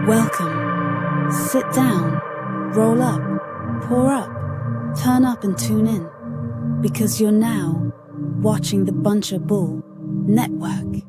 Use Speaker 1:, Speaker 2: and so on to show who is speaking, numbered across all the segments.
Speaker 1: Welcome. Sit down, roll up, pour up, turn up and tune in, because you're now watching the Buncher Bull Network.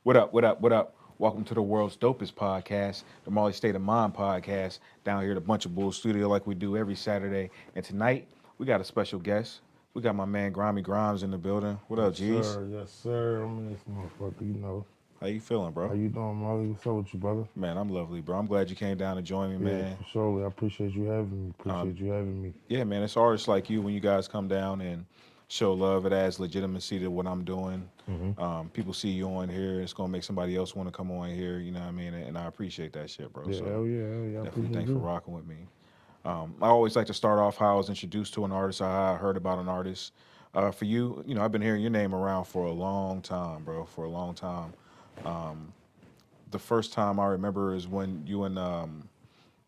Speaker 2: What up, what up, what up? Welcome to the world's dopest podcast, the Marley State of Mind podcast, down here at the Bunch of Bull Studio like we do every Saturday. And tonight, we got a special guest. We got my man Grimey Grimez in the building. What up, G's?
Speaker 3: Yes, sir. I'm in this motherfucker, you know.
Speaker 2: How you feeling, bro?
Speaker 3: How you doing, Molly? What's up with you, brother?
Speaker 2: Man, I'm lovely, bro. I'm glad you came down to join me,
Speaker 3: Yeah,
Speaker 2: man.
Speaker 3: for sure. I appreciate you having me.
Speaker 2: Yeah, man, it's artists like you when you guys come down and show love. It adds legitimacy to what I'm doing. People see you on here. It's gonna make somebody else want to come on here. You know what I mean? And I appreciate that shit, bro.
Speaker 3: Yeah,
Speaker 2: So
Speaker 3: hell yeah.
Speaker 2: definitely thanks for rocking with me. I always like to start off how I was introduced to an artist, or how I heard about an artist. For you, you know, I've been hearing your name around for a long time, bro. For a long time. The first time I remember is when you and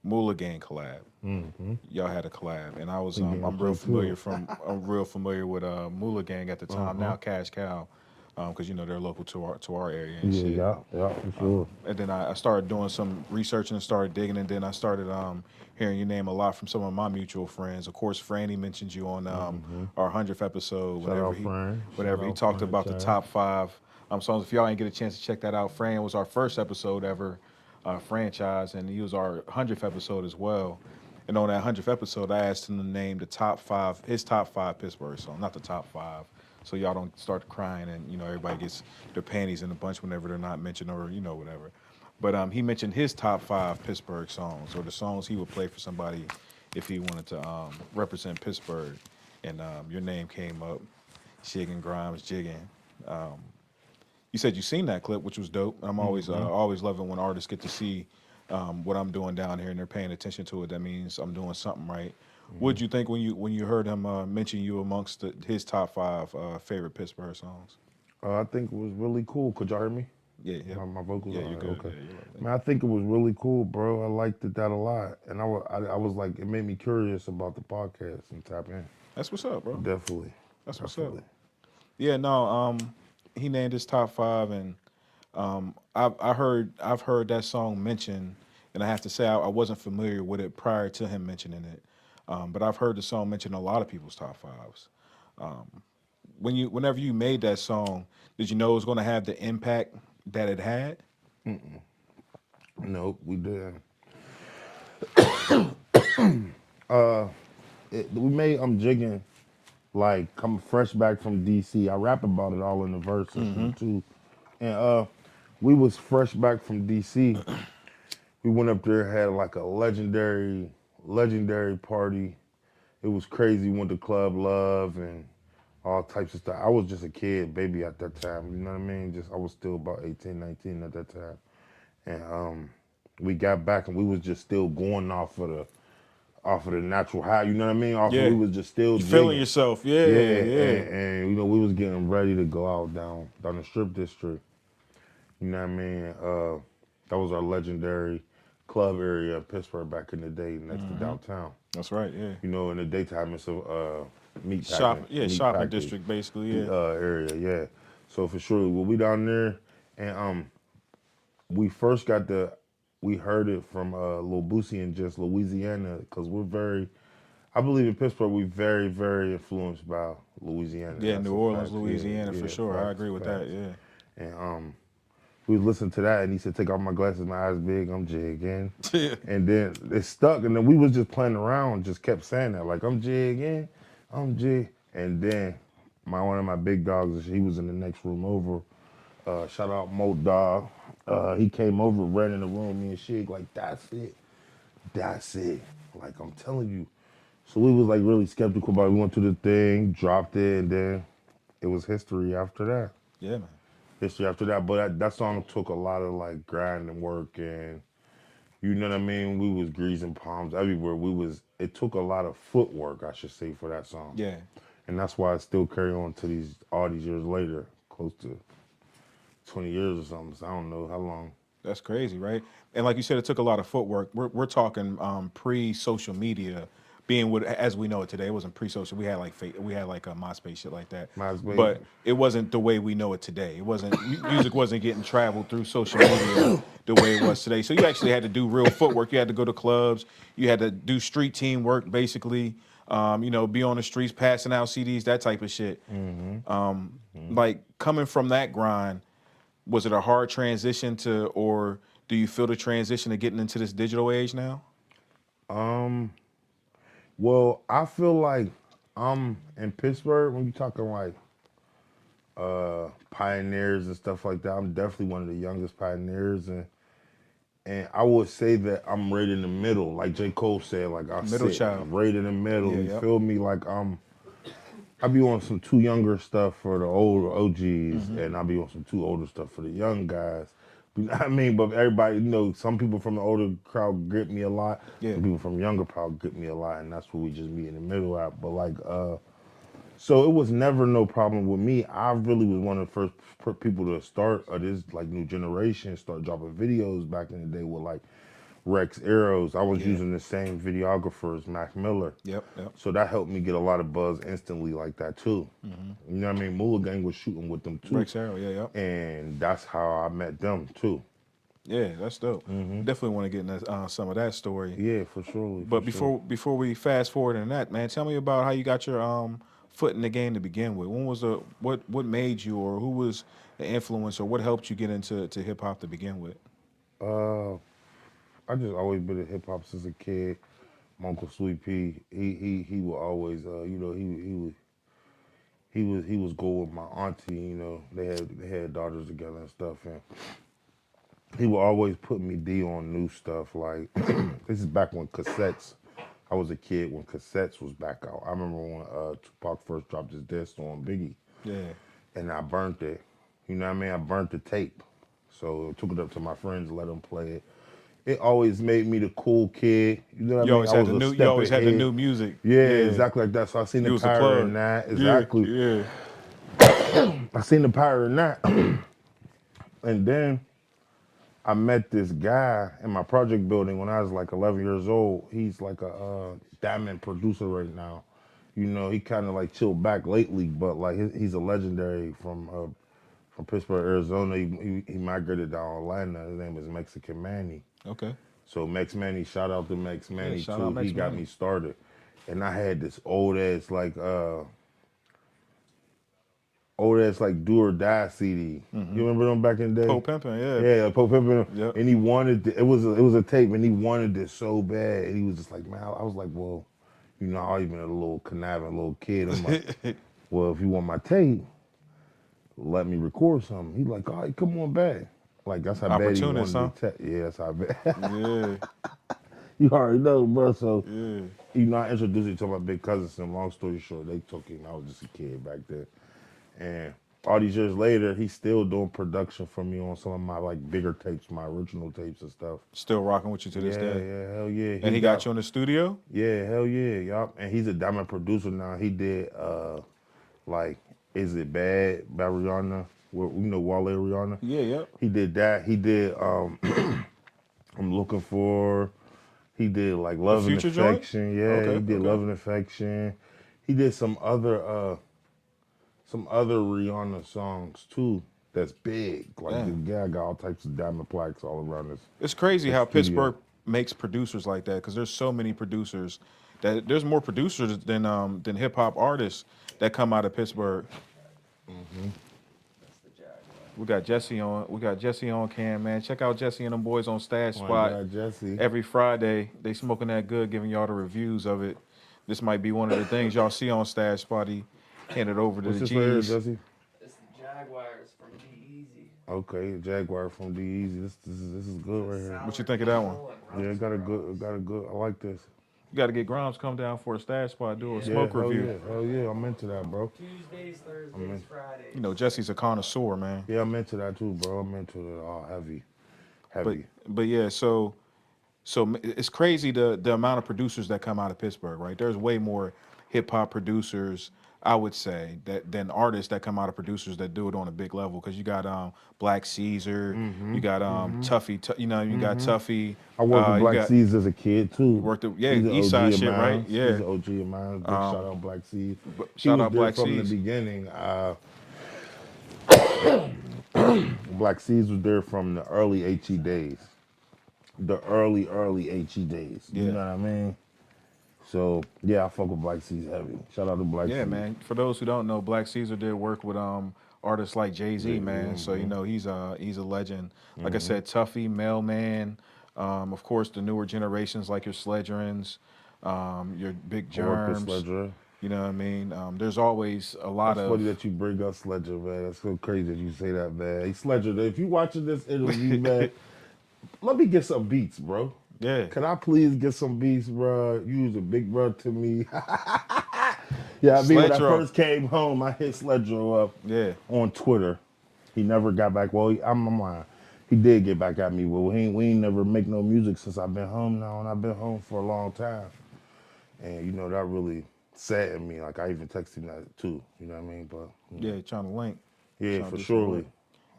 Speaker 2: Moolah Gang collab. Y'all had a collab, and I was I'm real familiar with Moolah Gang at the time. Now Cash Cow, because you know they're local to our area and shit.
Speaker 3: Yeah, for sure.
Speaker 2: And then I started doing some research and started digging, and then I started hearing your name a lot from some of my mutual friends. Of course, Franny mentioned you on our 100th episode. Whenever he talked about the top 5 songs. If y'all ain't get a chance to check that out, Fran was our first episode ever franchise, and he was our 100th episode as well. And on that 100th episode, I asked him to name his top five Pittsburgh songs, not the top 5. So y'all don't start crying and, you know, everybody gets their panties in a bunch whenever they're not mentioned or, you know, whatever. But he mentioned his top 5 Pittsburgh songs, or the songs he would play for somebody if he wanted to represent Pittsburgh. And your name came up, Shiggin' Grimes, Jiggin'. You said you seen that clip, which was dope. I'm always loving when artists get to see what I'm doing down here and they're paying attention to it. That means I'm doing something right. What'd you think when you heard him mention you amongst his top 5 favorite Pittsburgh songs?
Speaker 3: I think it was really cool. Could y'all hear me?
Speaker 2: Yeah, yeah.
Speaker 3: My vocals
Speaker 2: Yeah,
Speaker 3: are
Speaker 2: you're good.
Speaker 3: okay.
Speaker 2: Yeah,
Speaker 3: Man, I think it was really cool, bro. I liked that a lot, and I was like, it made me curious about the podcast and tap in.
Speaker 2: That's what's up, bro.
Speaker 3: Definitely.
Speaker 2: That's what's up. Yeah, no. He named his top 5, and I've heard that song mentioned, and I have to say I wasn't familiar with it prior to him mentioning it. But I've heard the song mentioned in a lot of people's top 5s. Whenever you made that song, did you know it was going to have the impact that it had?
Speaker 3: Nope, we didn't. We made Jigging like coming fresh back from DC. I rap about it all in the verses too. And we was fresh back from DC. We went up there, had like a legendary party. It was crazy. Went to Club Love and all types of stuff. I was just a kid, baby at that time. You know what I mean? I was still about 18, 19 at that time. And we got back and we was just still going off of the natural high. You know what I mean? We was just still
Speaker 2: feeling yourself. Yeah.
Speaker 3: And you know, we was getting ready to go out down the strip district. You know what I mean? That was our legendary club area in Pittsburgh back in the day, next to downtown.
Speaker 2: That's right. Yeah.
Speaker 3: You know, in the daytime, it's a meat
Speaker 2: shopping district, basically. Yeah.
Speaker 3: Area, yeah. So for sure, we down there, and we first we heard it from Lil Boosie in just Louisiana, because I believe in Pittsburgh, we're very, very influenced by Louisiana.
Speaker 2: Yeah, New Orleans, Louisiana, for sure. I agree with that. Yeah.
Speaker 3: And we listened to that, and he said, "Take off my glasses, my eyes big, I'm jigging." And then it stuck, and then we was just playing around, just kept saying that, like, I'm jigging, I'm jig. And then one of my big dogs, he was in the next room over. Shout out Mo Dog. He came over, ran in the room, me and Shig, like, that's it. Like, I'm telling you. So we was like really skeptical about it. We went to the thing, dropped it, and then it was history after that.
Speaker 2: Yeah, man.
Speaker 3: History after that. But that song took a lot of like grind and work, and you know what I mean? We was greasing palms everywhere. It took a lot of footwork, I should say, for that song.
Speaker 2: Yeah.
Speaker 3: And that's why I still carry on to all these years later, close to 20 years or something. So I don't know how long.
Speaker 2: That's crazy, right? And like you said, it took a lot of footwork. We're talking pre-social media, being what as we know it today. It wasn't pre-social. We had like a MySpace shit like that,
Speaker 3: MySpace.
Speaker 2: but it wasn't the way we know it today. It wasn't music wasn't getting traveled through social media the way it was today. So you actually had to do real footwork. You had to go to clubs. You had to do street team work, basically. Be on the streets, passing out CDs, that type of shit. Like coming from that grind. Was it a hard transition or do you feel the transition to getting into this digital age now?
Speaker 3: Well, I feel like I'm in Pittsburgh when you're talking like pioneers and stuff like that. I'm definitely one of the youngest pioneers, and I would say that I'm right in the middle, like J. Cole said, like I
Speaker 2: Middle
Speaker 3: sit
Speaker 2: child.
Speaker 3: right in the middle.
Speaker 2: Yeah,
Speaker 3: You
Speaker 2: yep.
Speaker 3: feel me? Like I be on some too younger stuff for the older OGs, and I be on some too older stuff for the young guys. You know what I mean? But everybody, some people from the older crowd get me a lot.
Speaker 2: Yeah.
Speaker 3: Some people from the younger crowd get me a lot, and that's where we just meet in the middle at. But like, so it was never no problem with me. I really was one of the first people to start this like new generation, start dropping videos back in the day with like Rex Arrows. I was using the same videographer as Mac Miller.
Speaker 2: Yep.
Speaker 3: So that helped me get a lot of buzz instantly like that too. You know what I mean? Moolah Gang was shooting with them too.
Speaker 2: Rex Arrow, yeah.
Speaker 3: And that's how I met them too.
Speaker 2: Yeah, that's dope. Definitely want to get into some of that story.
Speaker 3: Yeah, for sure.
Speaker 2: But before we fast forward in that, man, tell me about how you got your foot in the game to begin with. When was what made you, or who was the influence, or what helped you get into hip hop to begin with?
Speaker 3: I just always been in hip hop since a kid. My Uncle Sweet Pea, he would always, he was good with my auntie. They had daughters together and stuff, and he would always put me on new stuff. Like this is back when cassettes. I was a kid when cassettes was back out. I remember when Tupac first dropped his disc on Biggie.
Speaker 2: Yeah.
Speaker 3: And I burnt it. You know what I mean? I burnt the tape. So I took it up to my friends, let them play it. It always made me the cool kid. You know what I mean?
Speaker 2: You always had the new music.
Speaker 3: Yeah, exactly like that. So I seen the power in that. Exactly.
Speaker 2: Yeah.
Speaker 3: I seen the power in that. And then I met this guy in my project building when I was like 11 years old. He's like a diamond producer right now. He kind of like chilled back lately, but like he's a legendary from Pittsburgh, Arizona. He migrated down Atlanta. His name is Mexican Manny.
Speaker 2: Okay.
Speaker 3: So Mex Manny, shout out to Mex Manny too.
Speaker 2: He
Speaker 3: got me started, and I had this old ass like do or die CD. You remember them back in the day?
Speaker 2: Poe Pimpin', yeah.
Speaker 3: Yeah, Poe Pimpin'.
Speaker 2: Yep.
Speaker 3: And he wanted it was a tape, and he wanted it so bad, and he was just like, man. I was like, well, I even a little conniving little kid. I'm like, well, if you want my tape, let me record something. He like, all right, come on back. Like that's how bad he wanted to yeah, that's how bad.
Speaker 2: Yeah.
Speaker 3: You already know, bro. So
Speaker 2: Yeah.
Speaker 3: I introduced you to my big cousins, and long story short, they took him. I was just a kid back then. And all these years later, he's still doing production for me on some of my like bigger tapes, my original tapes and stuff.
Speaker 2: Still rocking with you to this day.
Speaker 3: Yeah, hell yeah.
Speaker 2: And he got you in the studio?
Speaker 3: Yeah, hell yeah, yup. And he's a diamond producer now. He did like Is It Bad by Rihanna? Wale Rihanna?
Speaker 2: Yeah, yep.
Speaker 3: He did that. He did I'm Looking For. He did like Love and Affection. Joint? Yeah, he did Love and Affection. He did some other Rihanna songs too. That's big. Like the guy got all types of diamond plaques all around us.
Speaker 2: It's crazy how Pittsburgh makes producers like that, because there's so many producers there's more producers than hip hop artists that come out of Pittsburgh. We got Jesse on cam, man. Check out Jesse and them boys on Stash Spot.
Speaker 3: God, Jesse.
Speaker 2: Every Friday, they smoking that good, giving y'all the reviews of it. This might be one of the things y'all see on Stash Spot. He hand it over to the G's.
Speaker 3: Jesse?
Speaker 4: It's the Jaguars from D-Eazy.
Speaker 3: Okay, Jaguar from D-Eazy. This is good right here.
Speaker 2: What you think of that one?
Speaker 3: Yeah, got a good. I like this.
Speaker 2: You got to get Grimes come down for a Stash Spot, do a smoke review.
Speaker 3: Hell yeah, I'm into that, bro.
Speaker 4: Tuesdays, Thursdays, Fridays.
Speaker 2: Jesse's a connoisseur, man.
Speaker 3: Yeah, I'm into that too, bro. I'm into it all heavy.
Speaker 2: But yeah, so it's crazy the amount of producers that come out of Pittsburgh, right? There's way more hip hop producers I would say that than artists that come out of producers that do it on a big level because you got Black Caesar, you got Tuffy, you got Tuffy,
Speaker 3: I worked with
Speaker 2: you
Speaker 3: Black
Speaker 2: got
Speaker 3: Seeds as a kid too.
Speaker 2: worked the
Speaker 3: He's an
Speaker 2: East
Speaker 3: OG
Speaker 2: Side
Speaker 3: of
Speaker 2: shit, right?
Speaker 3: mine. He's
Speaker 2: Yeah,
Speaker 3: an OG of mine. Big shout out Black Seeds. He
Speaker 2: shout
Speaker 3: was
Speaker 2: out
Speaker 3: there
Speaker 2: Black
Speaker 3: from the
Speaker 2: Seas.
Speaker 3: beginning. Black Seeds was there from the early HE days. The early HE days. You
Speaker 2: Yeah.
Speaker 3: know what I mean? So yeah, I fuck with Black Seeds heavy. Shout out to Black
Speaker 2: Yeah,
Speaker 3: Seeds.
Speaker 2: man. For those who don't know, Black Caesar did work with artists like Jay-Z, man. So he's a legend. Like I said, Tuffy, Mailman, of course the newer generations like your Sledgerins, your Big
Speaker 3: I worked with
Speaker 2: Germs.
Speaker 3: Sledger.
Speaker 2: You know what I mean? There's always a lot
Speaker 3: That's
Speaker 2: of
Speaker 3: funny that you bring up Sledger, man. That's so crazy that you say that, man. Hey, Sledger, if you watching this interview, man, let me get some beats, bro.
Speaker 2: yeah.
Speaker 3: Can I please get some beats, bro? You was a big bro to me. Yeah, I mean, when I
Speaker 2: Sledger.
Speaker 3: first came home, I hit Sledger up
Speaker 2: Yeah.
Speaker 3: on Twitter. He never got back. Well, I'm lying. He did get back at me. Well, we ain't never make no music since I've been home now, and I've been home for a long time. And, you know, that really saddened me. Like, I even texted him that, too. You know what I mean? But,
Speaker 2: Yeah, trying to link.
Speaker 3: yeah,
Speaker 2: Trying to
Speaker 3: for
Speaker 2: do some
Speaker 3: surely.
Speaker 2: work.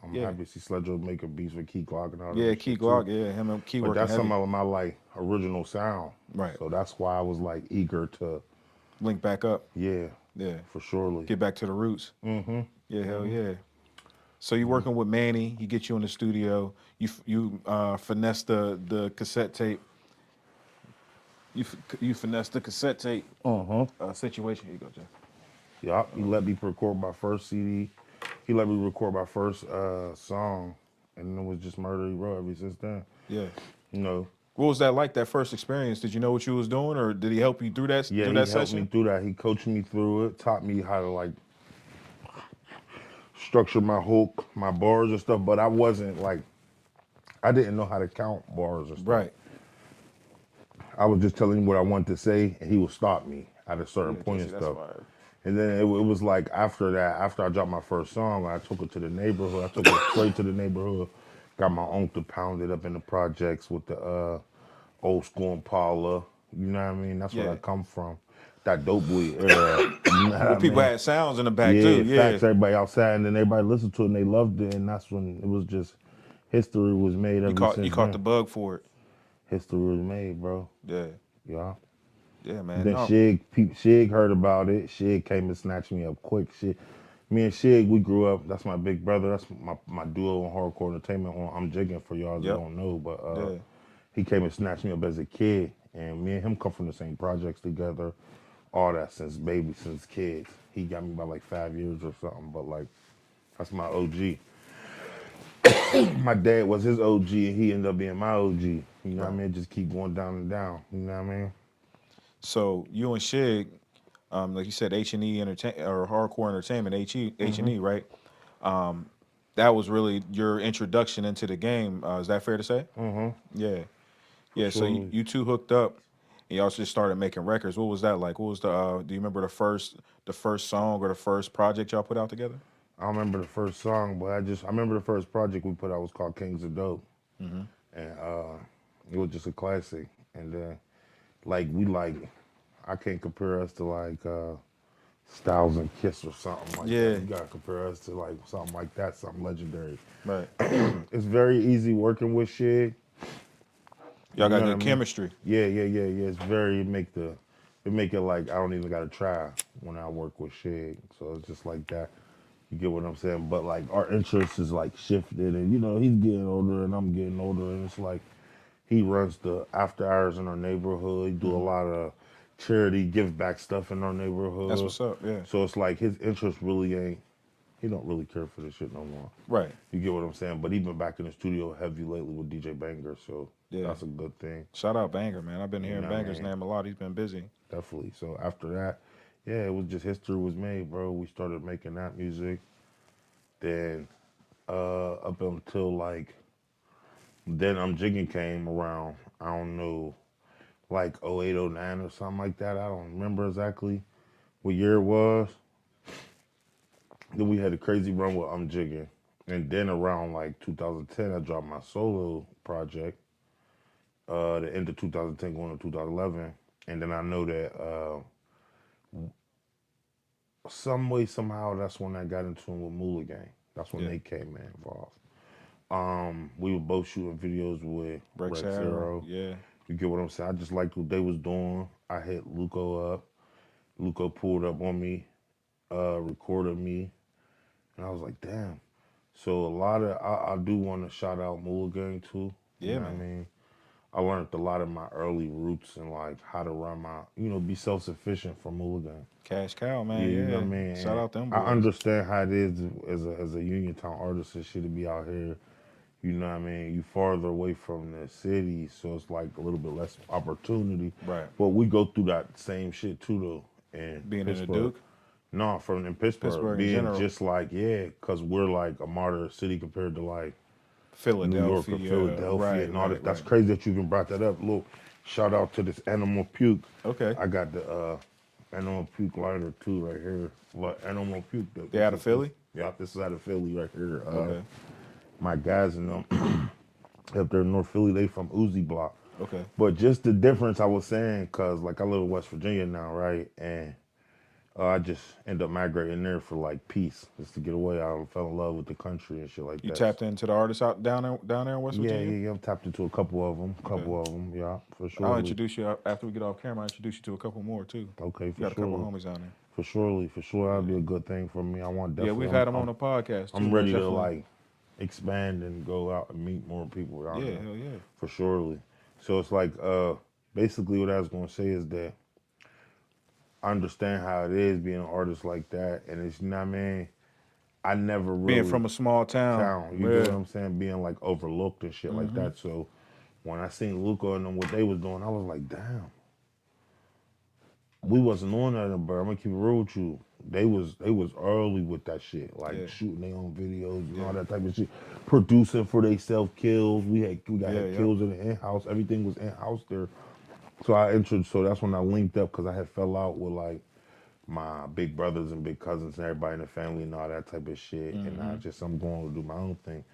Speaker 3: I'm
Speaker 2: Yeah.
Speaker 3: happy to see Sledger making beats with Key Glock and all that.
Speaker 2: Yeah, Key
Speaker 3: shit,
Speaker 2: Glock,
Speaker 3: too.
Speaker 2: yeah, him and Key
Speaker 3: But
Speaker 2: working
Speaker 3: that's
Speaker 2: heavy.
Speaker 3: some of my, like, original sound.
Speaker 2: Right.
Speaker 3: So that's why I was, like, eager to,
Speaker 2: Link back up.
Speaker 3: yeah,
Speaker 2: Yeah.
Speaker 3: for surely.
Speaker 2: Get back to the roots. Mm-hmm. Yeah, hell yeah. So you're working with Manny. He gets you in the studio. You finesse the cassette tape. You finesse the cassette tape situation. Here you go, Jeff.
Speaker 3: Yeah, he let me record my first CD. He let me record my first song, and it was just Murder He Wrote ever since then.
Speaker 2: Yeah.
Speaker 3: You know,
Speaker 2: What was that like? That first experience? Did you know what you was doing, or did he help you through that?
Speaker 3: yeah,
Speaker 2: through
Speaker 3: he
Speaker 2: that
Speaker 3: helped
Speaker 2: session?
Speaker 3: me through that. He coached me through it, taught me how to like structure my hook, my bars and stuff. But I wasn't like, I didn't know how to count bars and stuff.
Speaker 2: Right.
Speaker 3: I was just telling him what I wanted to say, and he would stop me at a certain point and
Speaker 2: Jesse, that's
Speaker 3: stuff.
Speaker 2: fire.
Speaker 3: And then it was like after that, after I dropped my first song, I took it to the neighborhood. I took it straight to the neighborhood. Got my uncle pounded up in the projects with the old school Impala. You know what I mean? That's where I come from. That dope boy era. You know what I
Speaker 2: People
Speaker 3: mean?
Speaker 2: had sounds in the back
Speaker 3: Yeah,
Speaker 2: too. Yeah.
Speaker 3: facts. Everybody outside, and then everybody listened to it and they loved it. And that's when it was just history was made.
Speaker 2: You caught the bug for it.
Speaker 3: History was made, bro.
Speaker 2: Yeah.
Speaker 3: Yeah.
Speaker 2: Yeah, man.
Speaker 3: Then
Speaker 2: No.
Speaker 3: Shig heard about it. Shig came and snatched me up quick. Me and Shig, we grew up. That's my big brother. That's my duo on Hardcore Entertainment. I'm jigging for y'all that don't know, but he came and snatched me up as a kid. And me and him come from the same projects together. All that since kids. He got me by like 5 years or something, but like, that's my OG. My dad was his OG and he ended up being my OG. You know what I mean? Just keep going down and down. You know what I mean?
Speaker 2: So you and Shig, like you said, H&E or Hardcore Entertainment, H&E, right? That was really your introduction into the game. Is that fair to say? Mm-hmm. Yeah. Yeah. So you two hooked up, and y'all just started making records. What was that like? What was the? Do you remember the first song or the first project y'all put out together?
Speaker 3: I don't remember the first song, but I remember the first project we put out was called Kings of Dope, and it was just a classic. And I can't compare us to like Styles and Kiss or something like that. You gotta compare us to like something like that, something legendary.
Speaker 2: Right.
Speaker 3: It's very easy working with Shig.
Speaker 2: Y'all got
Speaker 3: know
Speaker 2: good
Speaker 3: what I mean?
Speaker 2: chemistry.
Speaker 3: Yeah. It's very it make it like I don't even gotta try when I work with Shig. So it's just like that. You get what I'm saying? But like our interests is like shifted, and you know he's getting older and I'm getting older, and it's like he runs the after hours in our neighborhood. He do a lot of charity give back stuff in our neighborhood.
Speaker 2: That's what's up. Yeah.
Speaker 3: So it's like his interest really ain't. He don't really care for this shit no more.
Speaker 2: Right.
Speaker 3: You get what I'm saying? But he been back in the studio heavy lately with DJ Banger, so that's a good thing.
Speaker 2: Shout out Banger, man. I've been hearing Banger's name a lot. He's been busy.
Speaker 3: Definitely. So after that, yeah, it was just history was made, bro. We started making that music. Then up until like then Jigging came around, I don't know, like 08, 09 or something like that. I don't remember exactly what year it was. Then we had a crazy run with Jigging. And then around like 2010, I dropped my solo project. The end of 2010 going to 2011. And then I know that some way, somehow, that's when I got into him with Moolah Gang. That's when they came involved. We were both shooting videos with Rex Arrow.
Speaker 2: Yeah.
Speaker 3: You get what I'm saying? I just liked what they was doing. I hit Luco up. Luco pulled up on me, recorded me, and I was like, damn. So a lot of, I do want to shout out Moolah Gang too.
Speaker 2: Yeah,
Speaker 3: you know what I mean? I learned a lot of my early roots and like how to run my, be self-sufficient from Moolah Gang.
Speaker 2: Cash cow, man.
Speaker 3: Yeah, you know what I mean?
Speaker 2: Shout out them
Speaker 3: I
Speaker 2: boys.
Speaker 3: understand how it is as a Uniontown artist and shit to be out here. You know what I mean? You farther away from the city, so it's like a little bit less opportunity.
Speaker 2: Right.
Speaker 3: But we go through that same shit too, though. And
Speaker 2: being in the Duke?
Speaker 3: No, in Pittsburgh being just like, because we're like a martyr city compared to like
Speaker 2: Philadelphia,
Speaker 3: New York or Philadelphia and all that. That's crazy that you even brought that up. Little shout out to this Animal Puke.
Speaker 2: Okay.
Speaker 3: I got the Animal Puke lighter too right here. What Animal Puke?
Speaker 2: They out of Philly?
Speaker 3: Yeah, this is out of Philly right here.
Speaker 2: Okay.
Speaker 3: My guys in them up there in North Philly, they from Uzi Block.
Speaker 2: Okay.
Speaker 3: But just the difference I was saying, cause like I live in West Virginia now, right? And I just end up migrating there for like peace, just to get away. I fell in love with the country and shit like that.
Speaker 2: You tapped into the artists out down there in West Virginia?
Speaker 3: Yeah. I've tapped into a couple of them, yeah, for sure.
Speaker 2: I'll introduce you after we get off camera. I'll introduce you to a couple more too.
Speaker 3: Okay, for
Speaker 2: you got
Speaker 3: sure.
Speaker 2: a couple homies down there.
Speaker 3: For sure, that'd be a good thing for me. I want definitely.
Speaker 2: Yeah, we've had them on the podcast.
Speaker 3: I'm ready to like expand and go out and meet more people.
Speaker 2: Yeah, hell yeah.
Speaker 3: For surely. So it's like basically what I was gonna say is that I understand how it is being an artist like that, and it's, you know what I mean? I never really
Speaker 2: being from a small town.
Speaker 3: You know what I'm saying? Being like overlooked and shit like that. So when I seen Luca and them what they was doing, I was like, damn. We wasn't on that, but I'm gonna keep it real with you. They was early with that shit, like shooting their own videos and all that type of shit, producing for they self kills. We got kills in the in house. Everything was in house there. So so that's when I linked up because I had fell out with like my big brothers and big cousins and everybody in the family and all that type of shit. And I'm going to do my own thing.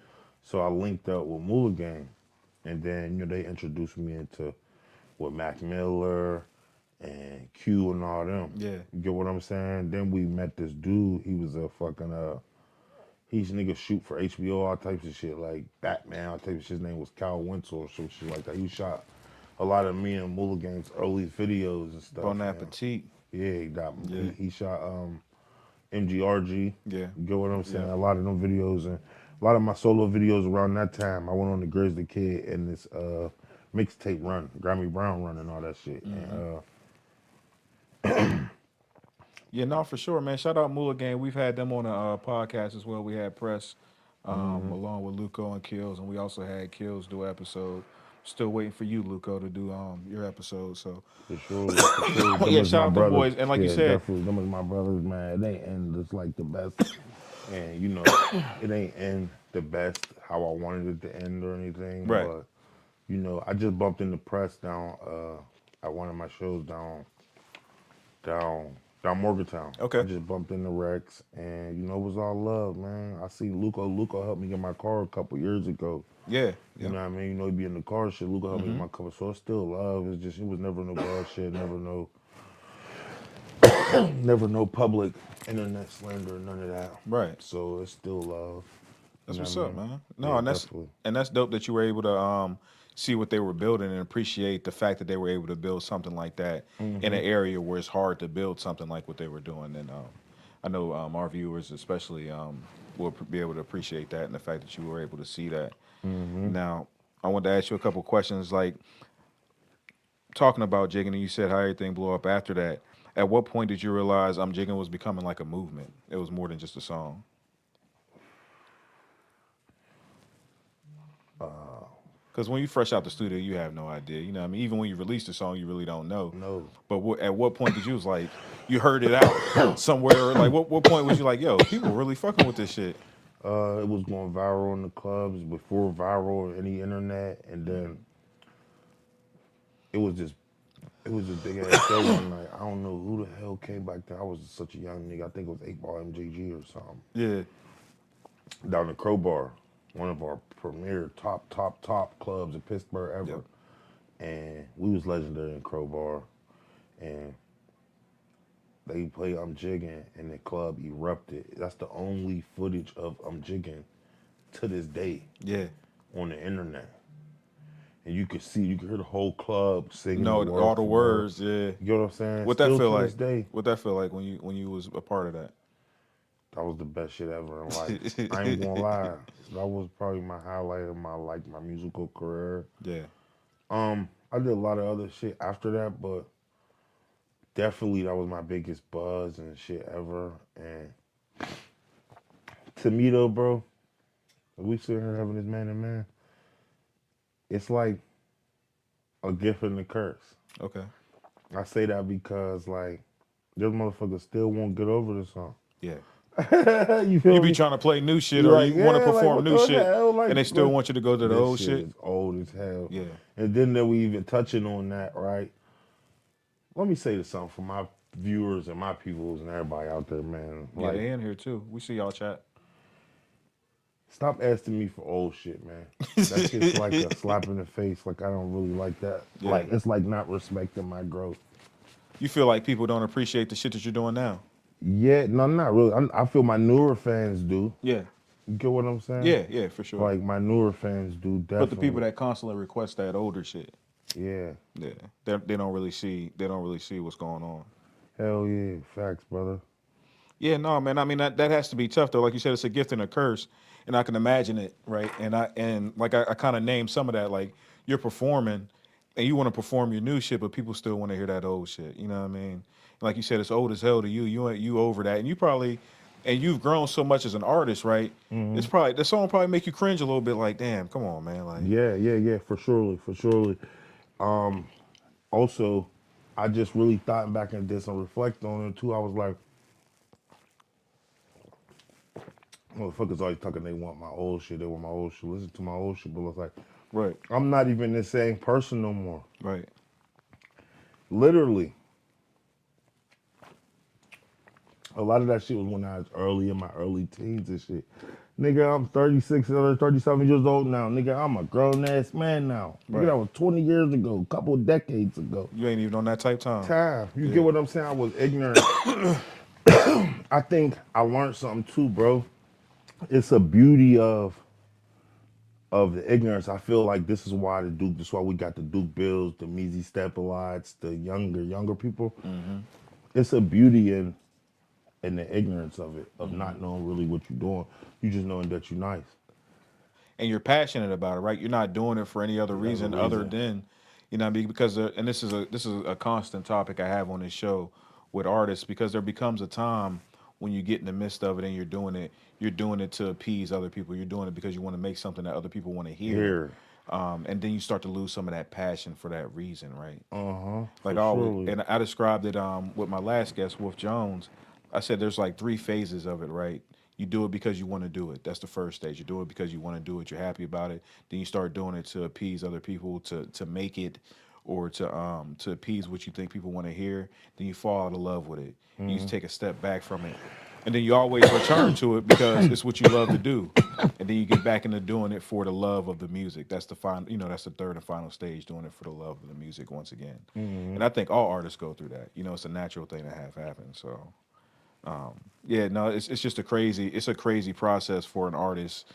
Speaker 3: So I linked up with Moolah Gang, and then they introduced me into with Mac Miller and Q and all them.
Speaker 2: Yeah.
Speaker 3: You get what I'm saying? Then we met this dude. He was a fucking he's nigga shoot for HBO, all types of shit, like Batman, all types of shit. His name was Cal Winslow or some shit like that. He shot a lot of me and Moolah Gang's early videos and stuff.
Speaker 2: Bon Appetit.
Speaker 3: Yeah, he shot MGRG.
Speaker 2: Yeah.
Speaker 3: You get what I'm saying? A lot of them videos and a lot of my solo videos around that time. I went on the Grizz the Kid and this mixtape run, Grimey Brown run and all that shit. And,
Speaker 2: yeah, no, for sure, man. Shout out Moolah Gang. We've had them on a podcast as well. We had Press along with Luco and Kills, and we also had Kills do an episode. Still waiting for you, Luco, to do your episode. So
Speaker 3: for sure.
Speaker 2: Yeah, shout out the boys. And like you said,
Speaker 3: definitely, them is my brothers, man. It ain't end just like the best, and it ain't end the best how I wanted it to end or anything.
Speaker 2: Right.
Speaker 3: But I just bumped into Press down at one of my shows down Morgantown.
Speaker 2: Okay.
Speaker 3: I just bumped into Rex, and it was all love, man. I see Luco. Luco helped me get my car a couple years ago.
Speaker 2: Yeah.
Speaker 3: You know what I mean? He be in the car shit. Luca helped me get my car, so it's still love. It's just, it was never no bullshit, never no public internet slander, none of that.
Speaker 2: Right.
Speaker 3: So it's still love.
Speaker 2: That's what's up, man. No,
Speaker 3: Yeah,
Speaker 2: and
Speaker 3: definitely.
Speaker 2: that's dope that you were able to see what they were building and appreciate the fact that they were able to build something like that in an area where it's hard to build something like what they were doing. And I know our viewers especially will be able to appreciate that and the fact that you were able to see that. Now, I wanted to ask you a couple questions, like talking about jigging, and you said how everything blew up after that. At what point did you realize jigging was becoming like a movement? It was more than just a song. Because when you fresh out the studio, you have no idea. You know what I mean? Even when you release the song, you really don't know.
Speaker 3: No.
Speaker 2: But at what point did you was like, you heard it out somewhere? Like, what point was you like, yo, people really fucking with this shit?
Speaker 3: It was going viral in the clubs before viral on any internet, and then it was just big ass show one night. I don't know who the hell came back there. I was such a young nigga. I think it was 8-Ball MJG or something.
Speaker 2: Yeah.
Speaker 3: Down the Crowbar, one of our premier top clubs in Pittsburgh ever. Yep. And we was legendary in Crowbar. And they play I'm Jigging and the club erupted. That's the only footage of I'm Jigging to this day.
Speaker 2: Yeah.
Speaker 3: On the internet. And you could hear the whole club singing
Speaker 2: No,
Speaker 3: the word
Speaker 2: all the
Speaker 3: for word.
Speaker 2: words, yeah.
Speaker 3: You know what I'm saying?
Speaker 2: What
Speaker 3: Still
Speaker 2: that feel
Speaker 3: to
Speaker 2: like?
Speaker 3: this day.
Speaker 2: What that feel like when you was a part of that?
Speaker 3: That was the best shit ever in life. I ain't gonna lie. That was probably my highlight of my musical career.
Speaker 2: Yeah.
Speaker 3: I did a lot of other shit after that, but definitely that was my biggest buzz and shit ever. And to me though, bro, we sitting here having this man to man. It's like a gift and a curse.
Speaker 2: Okay.
Speaker 3: I say that because like those motherfuckers still won't get over the song.
Speaker 2: Yeah.
Speaker 3: You feel
Speaker 2: You
Speaker 3: me?
Speaker 2: be trying to play new shit,
Speaker 3: You're
Speaker 2: or
Speaker 3: like,
Speaker 2: you want to
Speaker 3: yeah, like,
Speaker 2: perform
Speaker 3: what
Speaker 2: new
Speaker 3: the
Speaker 2: shit,
Speaker 3: hell? Like,
Speaker 2: and they still want you to go to the
Speaker 3: this
Speaker 2: old
Speaker 3: shit
Speaker 2: shit.
Speaker 3: is old as hell.
Speaker 2: Yeah.
Speaker 3: And then that we even touching on that, right? Let me say this something for my viewers and my peoples and everybody out there, man.
Speaker 2: Yeah,
Speaker 3: Like,
Speaker 2: they in here too. We see y'all chat.
Speaker 3: stop asking me for old shit, man. That shit's like a slap in the face. Like, I don't really like that.
Speaker 2: Yeah.
Speaker 3: Like, it's like not respecting my growth.
Speaker 2: You feel like people don't appreciate the shit that you're doing now?
Speaker 3: Yeah, no, not really. I feel my newer fans do.
Speaker 2: Yeah.
Speaker 3: You get what I'm saying?
Speaker 2: Yeah, yeah, for sure.
Speaker 3: Like, my newer fans do, definitely.
Speaker 2: But the people that constantly request that older shit,
Speaker 3: yeah.
Speaker 2: yeah, they don't really see what's going on.
Speaker 3: Hell yeah, facts, brother.
Speaker 2: Yeah, no, man. I mean, that has to be tough though. Like you said, it's a gift and a curse, and I can imagine it, right? And I kind of named some of that. Like you're performing, and you want to perform your new shit, but people still want to hear that old shit. You know what I mean? Like you said, it's old as hell to you. You over that, and you've grown so much as an artist, right?
Speaker 3: Mm-hmm.
Speaker 2: It's probably the song probably make you cringe a little bit. Like, damn, come on, man. Like,
Speaker 3: Yeah, for surely. Also, I just really thought back and did some reflect on it too. I was like, motherfuckers always talking they want my old shit. They want my old shit. Listen to my old shit, but it's like,
Speaker 2: right,
Speaker 3: I'm not even the same person no more.
Speaker 2: right.
Speaker 3: Literally. A lot of that shit was when I was in my early teens and shit. Nigga, I'm 36 or 37 years old now. Nigga, I'm a grown-ass man now.
Speaker 2: Right.
Speaker 3: Nigga, that was 20 years ago, a couple of decades ago.
Speaker 2: You ain't even on that type time.
Speaker 3: You get what I'm saying? I was ignorant. I think I learned something too, bro. It's a beauty of the ignorance. I feel like this is why we got the Duke Bills, the Measy Stepalites, the younger people.
Speaker 2: Mm-hmm.
Speaker 3: It's a beauty in the ignorance of it, of not knowing really what you're doing. You just knowing that you're nice.
Speaker 2: And you're passionate about it, right? You're not doing it for any other reason other than, you know what I mean? Because and this is a constant topic I have on this show with artists, because there becomes a time when you get in the midst of it and you're doing it to appease other people. You're doing it because you want to make something that other people want to hear. And then you start to lose some of that passion for that reason, right? Like always, and I described it with my last guest, Wolf Jones. I said there's like 3 phases of it, right? You do it because you want to do it. That's the first stage. You do it because you want to do it. You're happy about it. Then you start doing it to appease other people, to make it, or to appease what you think people want to hear. Then you fall out of love with it. You just take a step back from it, and then you always return to it because it's what you love to do. And then you get back into doing it for the love of the music. That's the final. That's the third and final stage. Doing it for the love of the music once again. And I think all artists go through that. It's a natural thing to have happen. So. It's just a crazy process for an artist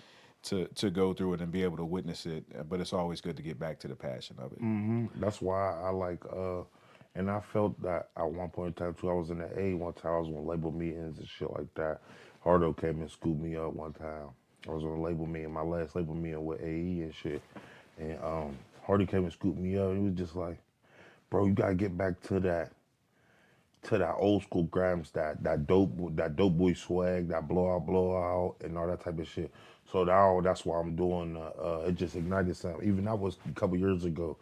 Speaker 2: to go through it and be able to witness it. But it's always good to get back to the passion of it.
Speaker 3: That's why I like, and I felt that at one point in time too. I was in the A one time. I was on label meetings and shit like that. Hardo came and scooped me up one time. I was on a label meeting, my last label meeting with AE and shit. And Hardy came and scooped me up. He was just like, bro, you gotta get back to that old school grams, that dope boy swag, that blowout, and all that type of shit. So now that's why I'm doing. It just ignited something. Even that was a couple years ago,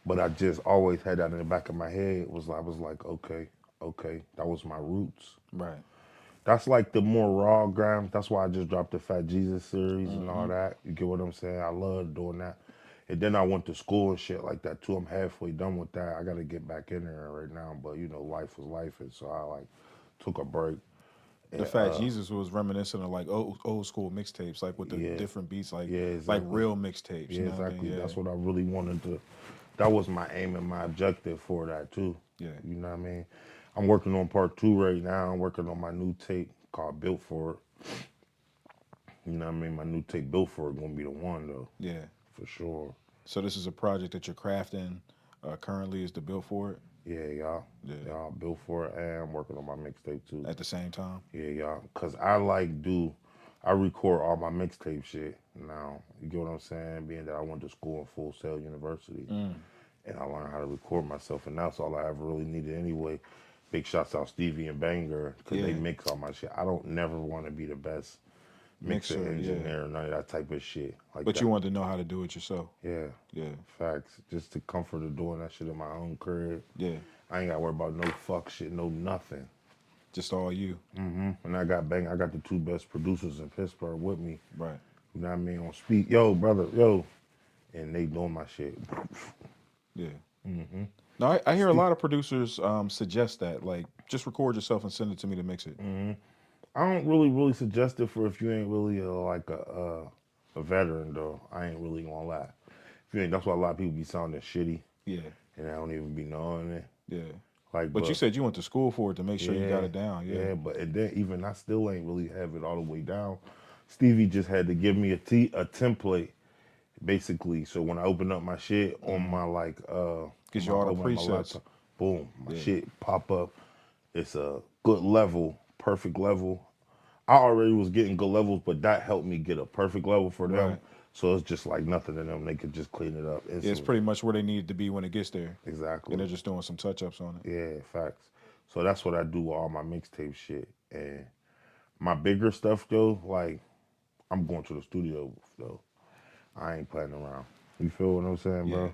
Speaker 3: but I just always had that in the back of my head. I was like, okay, that was my roots.
Speaker 2: Right.
Speaker 3: That's like the more raw grams. That's why I just dropped the Fat Jesus series and all that. You get what I'm saying? I love doing that. And then I went to school and shit like that too. I'm halfway done with that. I got to get back in there right now. But, life was life. And so I took a break.
Speaker 2: The Fat Jesus was reminiscent of like old school mixtapes, like with the different beats, like like real mixtapes.
Speaker 3: Yeah, exactly.
Speaker 2: Yeah.
Speaker 3: That's what I really wanted to. That was my aim and my objective for that too.
Speaker 2: Yeah.
Speaker 3: You know what I mean? I'm working on part 2 right now. I'm working on my new tape called Built For It. You know what I mean? My new tape Built For It gonna be the one though.
Speaker 2: Yeah.
Speaker 3: For sure.
Speaker 2: So this is a project that you're crafting currently is the Built For It?
Speaker 3: Yeah, y'all. Yeah. Y'all Built For It, and I'm working on my mixtape too.
Speaker 2: At the same time?
Speaker 3: Yeah, y'all. Cause I record all my mixtape shit now. You get what I'm saying? Being that I went to school in Full Sail University. And I learned how to record myself, and that's all I ever really needed anyway. Big shouts out Stevie and Banger, because they mix all my shit. I don't never want to be the best mixer, engineer, none of that type of shit.
Speaker 2: But you want to know how to do it yourself.
Speaker 3: Yeah.
Speaker 2: Yeah.
Speaker 3: Facts. Just the comfort of doing that shit in my own crib.
Speaker 2: Yeah.
Speaker 3: I ain't got to worry about no fuck shit, no nothing.
Speaker 2: Just all you.
Speaker 3: And I got the 2 best producers in Pittsburgh with me.
Speaker 2: Right.
Speaker 3: You know what I mean? On speak, yo, brother, yo. And they doing my shit.
Speaker 2: Yeah. Now, I hear a lot of producers suggest that, like, just record yourself and send it to me to mix it.
Speaker 3: I don't really suggest it for if you ain't really a veteran, though. I ain't really gonna lie. If you ain't, that's why a lot of people be sounding shitty. Yeah. And I don't even be knowing it.
Speaker 2: Yeah. Like, but you said you went to school for it to make sure you got it down. Yeah.
Speaker 3: Yeah, but then even I still ain't really have it all the way down. Stevie just had to give me a template. Basically, so when I open up my shit on my
Speaker 2: gives you all the presets.
Speaker 3: Laptop, boom, my shit pop up. It's a good level, perfect level. I already was getting good levels, but that helped me get a perfect level for them. Right. So it's just like nothing to them. They could just clean it up instantly.
Speaker 2: It's pretty much where they need to be when it gets there.
Speaker 3: Exactly.
Speaker 2: And they're just doing some touch-ups on it.
Speaker 3: Yeah, facts. So that's what I do with all my mixtape shit. And my bigger stuff, though, like, I'm going to the studio, though. I ain't playing around. You feel what I'm saying, bro?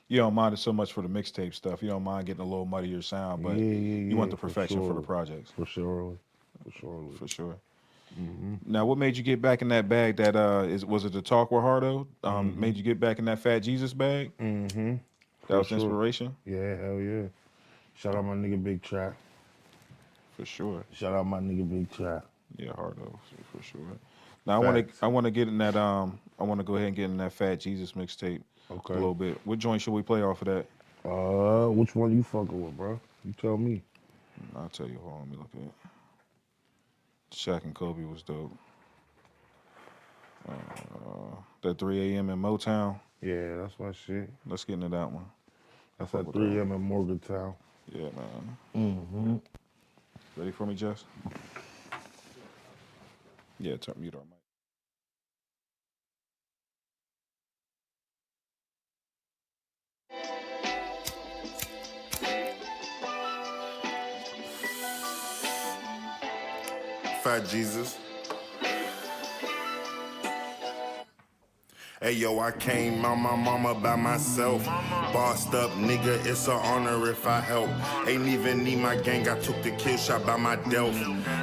Speaker 2: You don't mind it so much for the mixtape stuff. You don't mind getting a little muddier sound, but you want the perfection for the projects.
Speaker 3: For sure.
Speaker 2: Now, what made you get back in that bag? That was it the Talk with Hardo? Made you get back in that Fat Jesus bag? That was inspiration?
Speaker 3: Yeah, hell yeah. Shout out my nigga Big Trap.
Speaker 2: For sure.
Speaker 3: Shout out my nigga Big Trap.
Speaker 2: Yeah, Hardo, for sure. Now I want to get in that I want to go ahead and get in that Fat Jesus mixtape a little bit. What joint should we play off of that?
Speaker 3: Which one you fucking with, bro? You tell me.
Speaker 2: I'll tell you. Hold on, let me look at it. Shaq and Kobe was dope. That 3 a.m. in Motown.
Speaker 3: Yeah, that's my shit.
Speaker 2: Let's get into that one.
Speaker 3: That's at 3 a.m. in Morgantown.
Speaker 2: Yeah, man. Ready for me, Jess? Yeah, mute our mic.
Speaker 5: Fat Jesus. Hey yo, I came out my mama by myself. Bossed up, nigga, it's an honor if I help. Ain't even need my gang, I took the kill shot by my delf.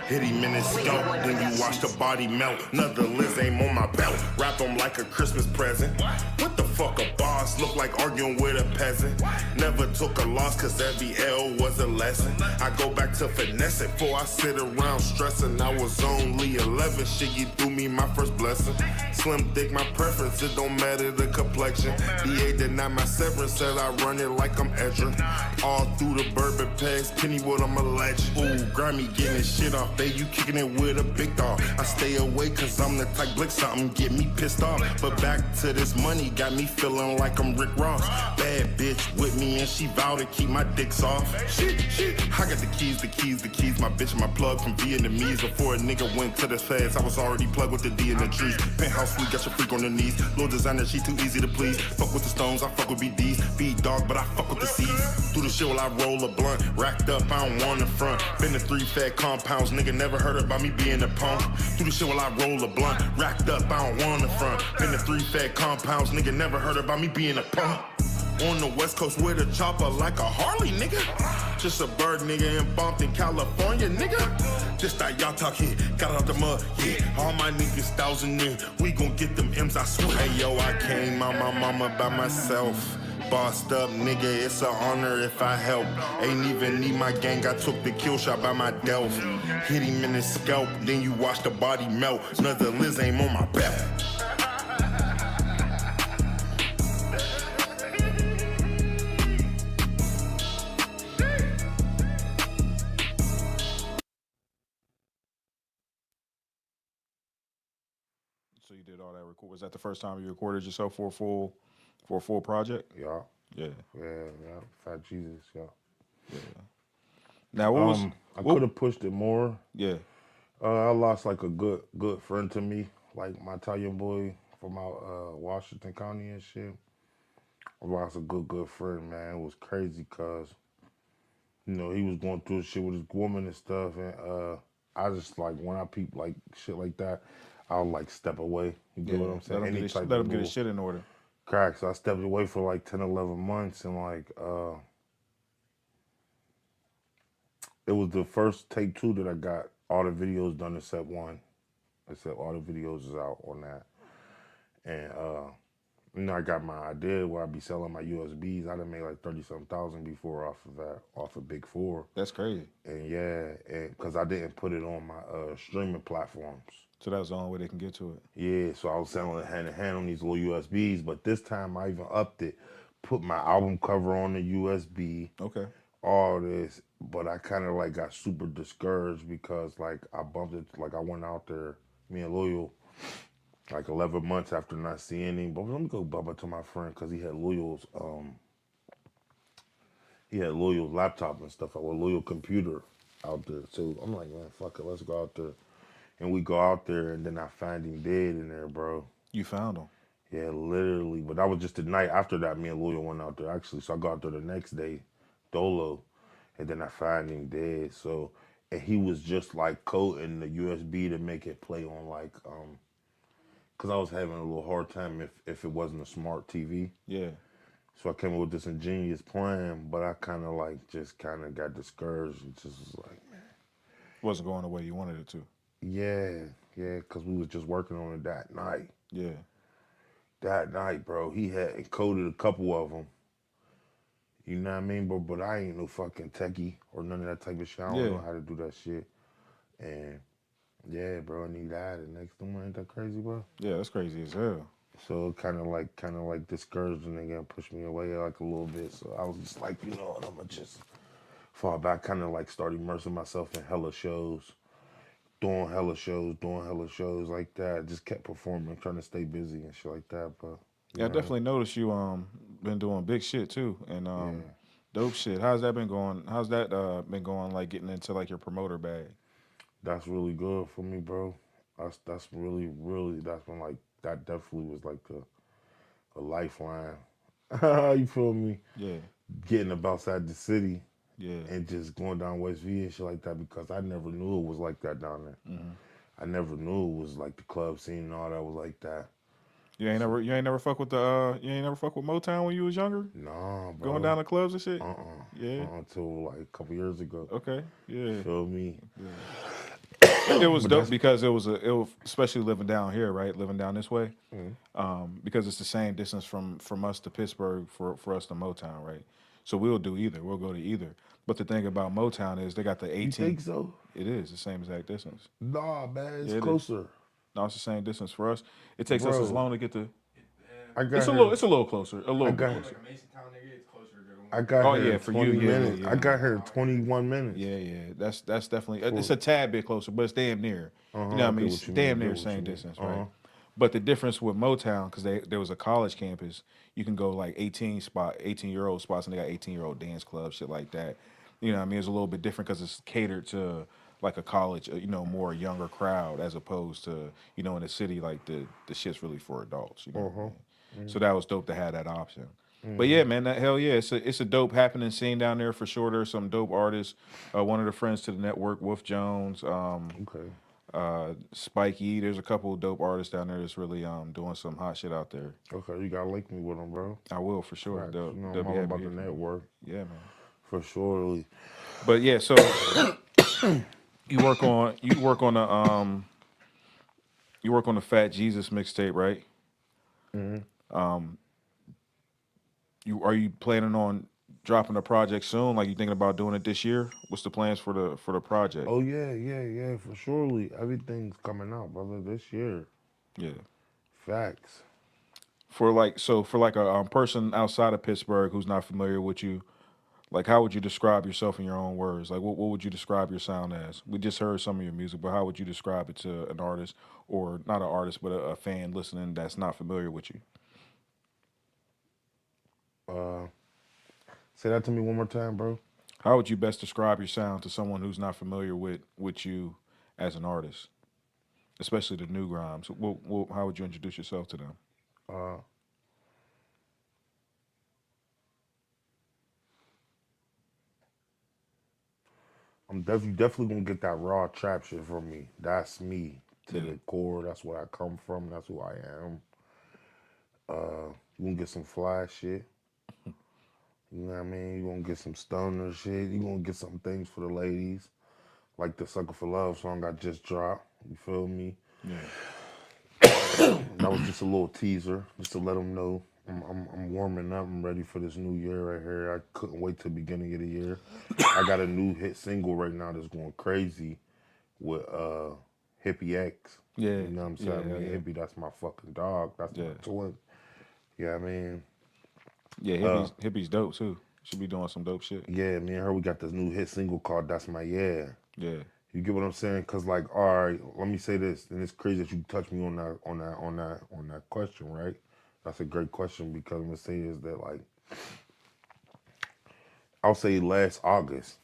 Speaker 5: Hit him in his scalp, then you watch the body melt. Another Liz aim on my belt, wrap him like a Christmas present. What the fuck a boss, look like arguing with a peasant. Never took a loss, cause every L was a lesson. I go back to finesse it, before I sit around stressing. I was only 11, shit, you threw me my first blessing. Slim thick, my preference, it don't matter the complexion. DA denied my severance, said I run it like I'm Edrin. All through the bourbon pass, Kennywood, I'm a legend. Ooh, Grimey getting his shit off, babe, you kicking it with a big dog. I stay away cause I'm the type blick something get me pissed off. But back to this money, got me feeling like I'm Rick Ross. Bad bitch with me and she vowed to keep my dicks off. Shit, I got the keys, my bitch and my plug from Vietnamese. Before a nigga went to the feds, I was already plugged with the D in the trees. Penthouse suite, got your freak on the knees. Little designer, she too easy to please. Fuck with the stones, I fuck with BDs. Be dog, but I fuck with the C's. Through the shit while I roll a blunt. Racked up, I don't want the front. Been to 3 fat compounds, nigga never heard about me being a punk. Through the shit while I roll a blunt. Racked up, I don't want the front. Been to 3 fat compounds, nigga never heard about me being a punk. On the west coast with a chopper like a Harley, nigga. Just a bird, nigga, in Bompton, California, nigga. Just that y'all talk here, got out the mud, yeah. All my niggas 1,000 in, we gon' get them M's, I swear. Hey, yo, I came out my mama by myself. Bossed up, nigga, it's an honor if I help. Ain't even need my gang, I took the kill shot by my delf. Hit him in his scalp, then you watch the body melt. Another Liz aim on my belt.
Speaker 2: So you did all that record. Was that the first time you recorded yourself for a full project?
Speaker 3: Yeah.
Speaker 2: Yeah.
Speaker 3: Yeah. Fat Jesus. Yeah.
Speaker 2: Yeah. Now what was?
Speaker 3: I could have pushed it more.
Speaker 2: Yeah.
Speaker 3: I lost like a good friend to me, like my Italian boy from out Washington County and shit. I lost a good friend, man. It was crazy cause he was going through shit with his woman and stuff, and I just like when I peep like shit like that, I'll like step away. You get what I'm saying?
Speaker 2: Let him get his shit in order.
Speaker 3: Crack. So I stepped away for like 10, 11 months, and like it was the first take 2 that I got all the videos done except one. Except all the videos is out on that. And I got my idea where I'd be selling my USBs. I done made like 30-something thousand before off of that, off of Big 4.
Speaker 2: That's crazy.
Speaker 3: And and because I didn't put it on my streaming platforms.
Speaker 2: So that was the only way they can get to it.
Speaker 3: Yeah, so I was selling it hand in hand on these little USBs, but this time I even upped it, put my album cover on the USB.
Speaker 2: Okay.
Speaker 3: All this, but I kind of like got super discouraged because like I bumped it, like I went out there, me and Loyal, like 11 months after not seeing him. But let me go bump into my friend because he had Loyal's laptop and stuff, or Loyal computer out there. So I'm like, man, fuck it, let's go out there. And we go out there, and then I find him dead in there, bro.
Speaker 2: You found him?
Speaker 3: Yeah, literally. But that was just the night after that. Me and Loyal went out there actually. So I go out there the next day, dolo, and then I find him dead. So, and he was just like coding the USB to make it play on like, cause I was having a little hard time if it wasn't a smart TV.
Speaker 2: Yeah.
Speaker 3: So I came up with this ingenious plan, but I kind of like just kind of got discouraged and just was like, man,
Speaker 2: wasn't going the way you wanted it to.
Speaker 3: Yeah, cause we was just working on it that night.
Speaker 2: Yeah.
Speaker 3: That night, bro, he had encoded a couple of them. You know what I mean? But I ain't no fucking techie or none of that type of shit. I don't know how to do that shit. And yeah, bro, and he died the next day. Ain't that crazy, bro?
Speaker 2: Yeah, that's crazy as hell.
Speaker 3: So it kind of like discouraged the nigga and pushed me away like a little bit. So I was just like, you know what, I'm gonna just fall back, kind of like start immersing myself in hella shows. Doing hella shows like that. Just kept performing, trying to stay busy and shit like that. But
Speaker 2: yeah, I definitely noticed you been doing big shit too, and dope shit. How's that been going? How's that been going? Like getting into like your promoter bag.
Speaker 3: That's really good for me, bro. That's really that's been like that. Definitely was like a lifeline. You feel me?
Speaker 2: Yeah.
Speaker 3: Getting up outside the city.
Speaker 2: Yeah.
Speaker 3: And just going down West V and shit like that because I never knew it was like that down there.
Speaker 2: Mm-hmm.
Speaker 3: I never knew it was like the club scene and all that was like that.
Speaker 2: You ain't never fuck with Motown when you was younger?
Speaker 3: Nah, bro.
Speaker 2: Going down to clubs and shit?
Speaker 3: Yeah. Until like a couple years ago.
Speaker 2: Okay. Yeah.
Speaker 3: Feel me?
Speaker 2: Yeah. It was dope because it was especially living down here, right? Living down this way.
Speaker 3: Mm-hmm.
Speaker 2: Because it's the same distance from us to Pittsburgh for us to Motown, right? So we'll do either. We'll go to either. But the thing about Motown is they got the 18.
Speaker 3: You think so?
Speaker 2: It is the same exact distance.
Speaker 3: Nah, man, it's closer.
Speaker 2: No, it's the same distance for us. It takes us as long to get to. It's a little closer. A little closer.
Speaker 3: I got here
Speaker 2: for
Speaker 3: 20
Speaker 2: you,
Speaker 3: minutes.
Speaker 2: Yeah.
Speaker 3: I got here 21 minutes.
Speaker 2: Yeah. That's definitely. It's a tad bit closer, but it's damn near. You know what I mean? It's damn near the same distance, right? But the difference with Motown, because there was a college campus, you can go like 18-year-old spots, and they got 18-year-old dance clubs, shit like that. You know what I mean? It's a little bit different because it's catered to like a college, more younger crowd as opposed to, in the city, like the shit's really for adults. You know what I mean? So that was dope to have that option. But yeah, man, hell yeah, it's a dope happening scene down there for sure. There's some dope artists. One of the friends to the network, Wolf Jones. Spike E. There's a couple of dope artists down there that's really doing some hot shit out there.
Speaker 3: Okay, you gotta link me with them, bro.
Speaker 2: I will for sure.
Speaker 3: Right.
Speaker 2: They'll
Speaker 3: I'm
Speaker 2: be
Speaker 3: all
Speaker 2: happy
Speaker 3: about
Speaker 2: to
Speaker 3: the
Speaker 2: hear from you.
Speaker 3: network.
Speaker 2: Yeah, man.
Speaker 3: For sure.
Speaker 2: But yeah, so you work on the Fat Jesus mixtape, right?
Speaker 3: Mm-hmm.
Speaker 2: Are you planning on dropping a project soon? Like you thinking about doing it this year? What's the plans for the project?
Speaker 3: Oh yeah, for surely. Everything's coming out, brother, this year.
Speaker 2: Yeah.
Speaker 3: Facts.
Speaker 2: For a person outside of Pittsburgh who's not familiar with you, Like, how would you describe yourself in your own words? Like, what would you describe your sound as? We just heard some of your music, but how would you describe it to an artist, or not an artist, but a fan listening that's not familiar with you?
Speaker 3: Uh, Say that to me one more time, bro.
Speaker 2: How would you best describe your sound to someone who's not familiar with you as an artist, especially the new Grimes? How would you introduce yourself to them?
Speaker 3: Uh, I'm definitely gonna get that raw trap shit from me. That's me to the core. That's where I come from. That's who I am. You gonna get some fly shit. You know what I mean? You gonna get some stoner shit. You gonna get some things for the ladies, like the "Sucker for Love" song I just dropped. You feel me?
Speaker 2: Yeah.
Speaker 3: That was just a little teaser, just to let them know I'm warming up. I'm ready for this new year right here. I couldn't wait till the beginning of the year. I got a new hit single right now that's going crazy with Hippie X.
Speaker 2: Yeah.
Speaker 3: You know what I'm saying?
Speaker 2: Yeah, yeah.
Speaker 3: Hippie, that's my fucking dog. That's my twin. Yeah, I mean.
Speaker 2: Yeah, hippie's dope too. Should be doing some dope shit.
Speaker 3: Yeah, me and her, we got this new hit single called "That's My Yeah."
Speaker 2: Yeah.
Speaker 3: You get what I'm saying? Cause like, all right, let me say this, and it's crazy that you touched me on that question, right? That's a great question because I'm gonna say is that like, I'll say last August,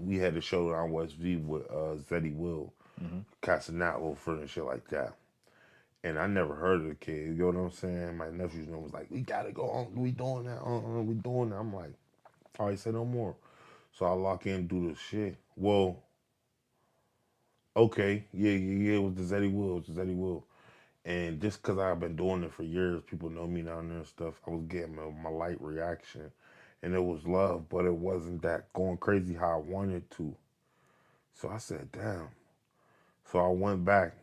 Speaker 3: we had a show on West V with Zeddy Will, Casanatlo for and shit like that. And I never heard of the kid. You know what I'm saying? My nephews was like, "We gotta go on. We doing that. We doing that." I'm like, "All right, say no more." So I lock in, do the shit. Well, okay, yeah. It was the Zeddy Will. It was the Zeddy Will. And just because I've been doing it for years, people know me down there and stuff. I was getting my light reaction, and it was love, but it wasn't that going crazy how I wanted to. So I said, "Damn." So I went back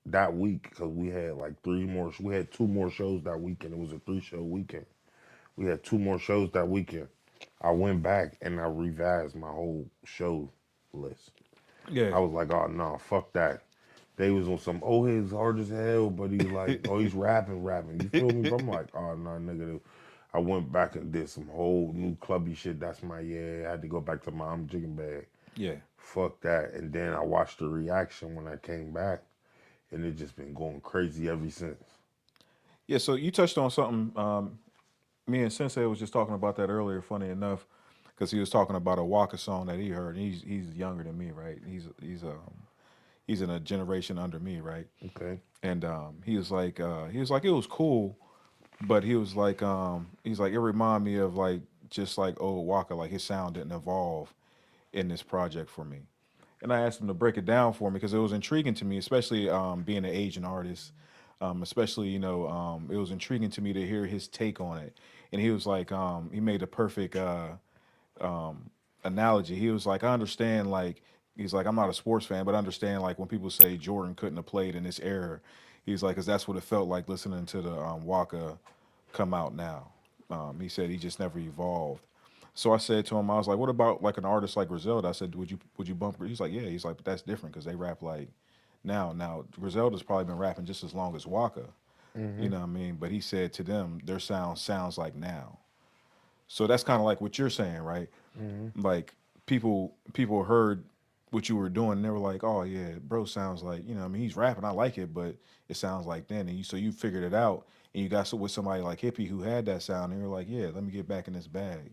Speaker 3: that week because we had like three more. We had two more shows that weekend. It was a 3-show weekend. We had two more shows that weekend. I went back and I revised my whole show list.
Speaker 2: Yeah.
Speaker 3: I was like, "Oh no, fuck that." They was on some, "Oh, he's hard as hell," but he's like, "Oh, he's rapping. You feel me?" But I'm like, "Oh no, nigga." I went back and did some whole new clubby shit. That's my yeah. I had to go back to my jigging bag.
Speaker 2: Yeah.
Speaker 3: Fuck that. And then I watched the reaction when I came back, and it just been going crazy ever since.
Speaker 2: Yeah. So you touched on something. Me and Sensei was just talking about that earlier. Funny enough, because he was talking about a Waka song that he heard. And he's younger than me, right? He's in a generation under me, right?
Speaker 3: Okay.
Speaker 2: And he was like it was cool, but he's like it reminded me of like just like old Waka, like his sound didn't evolve in this project for me. And I asked him to break it down for me because it was intriguing to me, especially being an Asian artist. Especially, it was intriguing to me to hear his take on it. And he was like, he made a perfect analogy. He was like, I understand, like, he's like, I'm not a sports fan, but I understand, like, when people say Jordan couldn't have played in this era. He's like, because that's what it felt like listening to the Waka come out now. He said he just never evolved. So I said to him, I was like, "What about like an artist like Griselda?" I said, "Would you bump?" He's like, "Yeah." He's like, "But that's different because they rap like now. Now Griselda's probably been rapping just as long as Waka, you know what I mean?" But he said to them, their sound sounds like now. So that's kind of like what you're saying, right? Like people heard what you were doing, and they were like, "Oh yeah, bro, sounds like I mean, he's rapping. I like it, but it sounds like then." And you figured it out, and you got with somebody like Hippie who had that sound, and you're like, "Yeah, let me get back in this bag."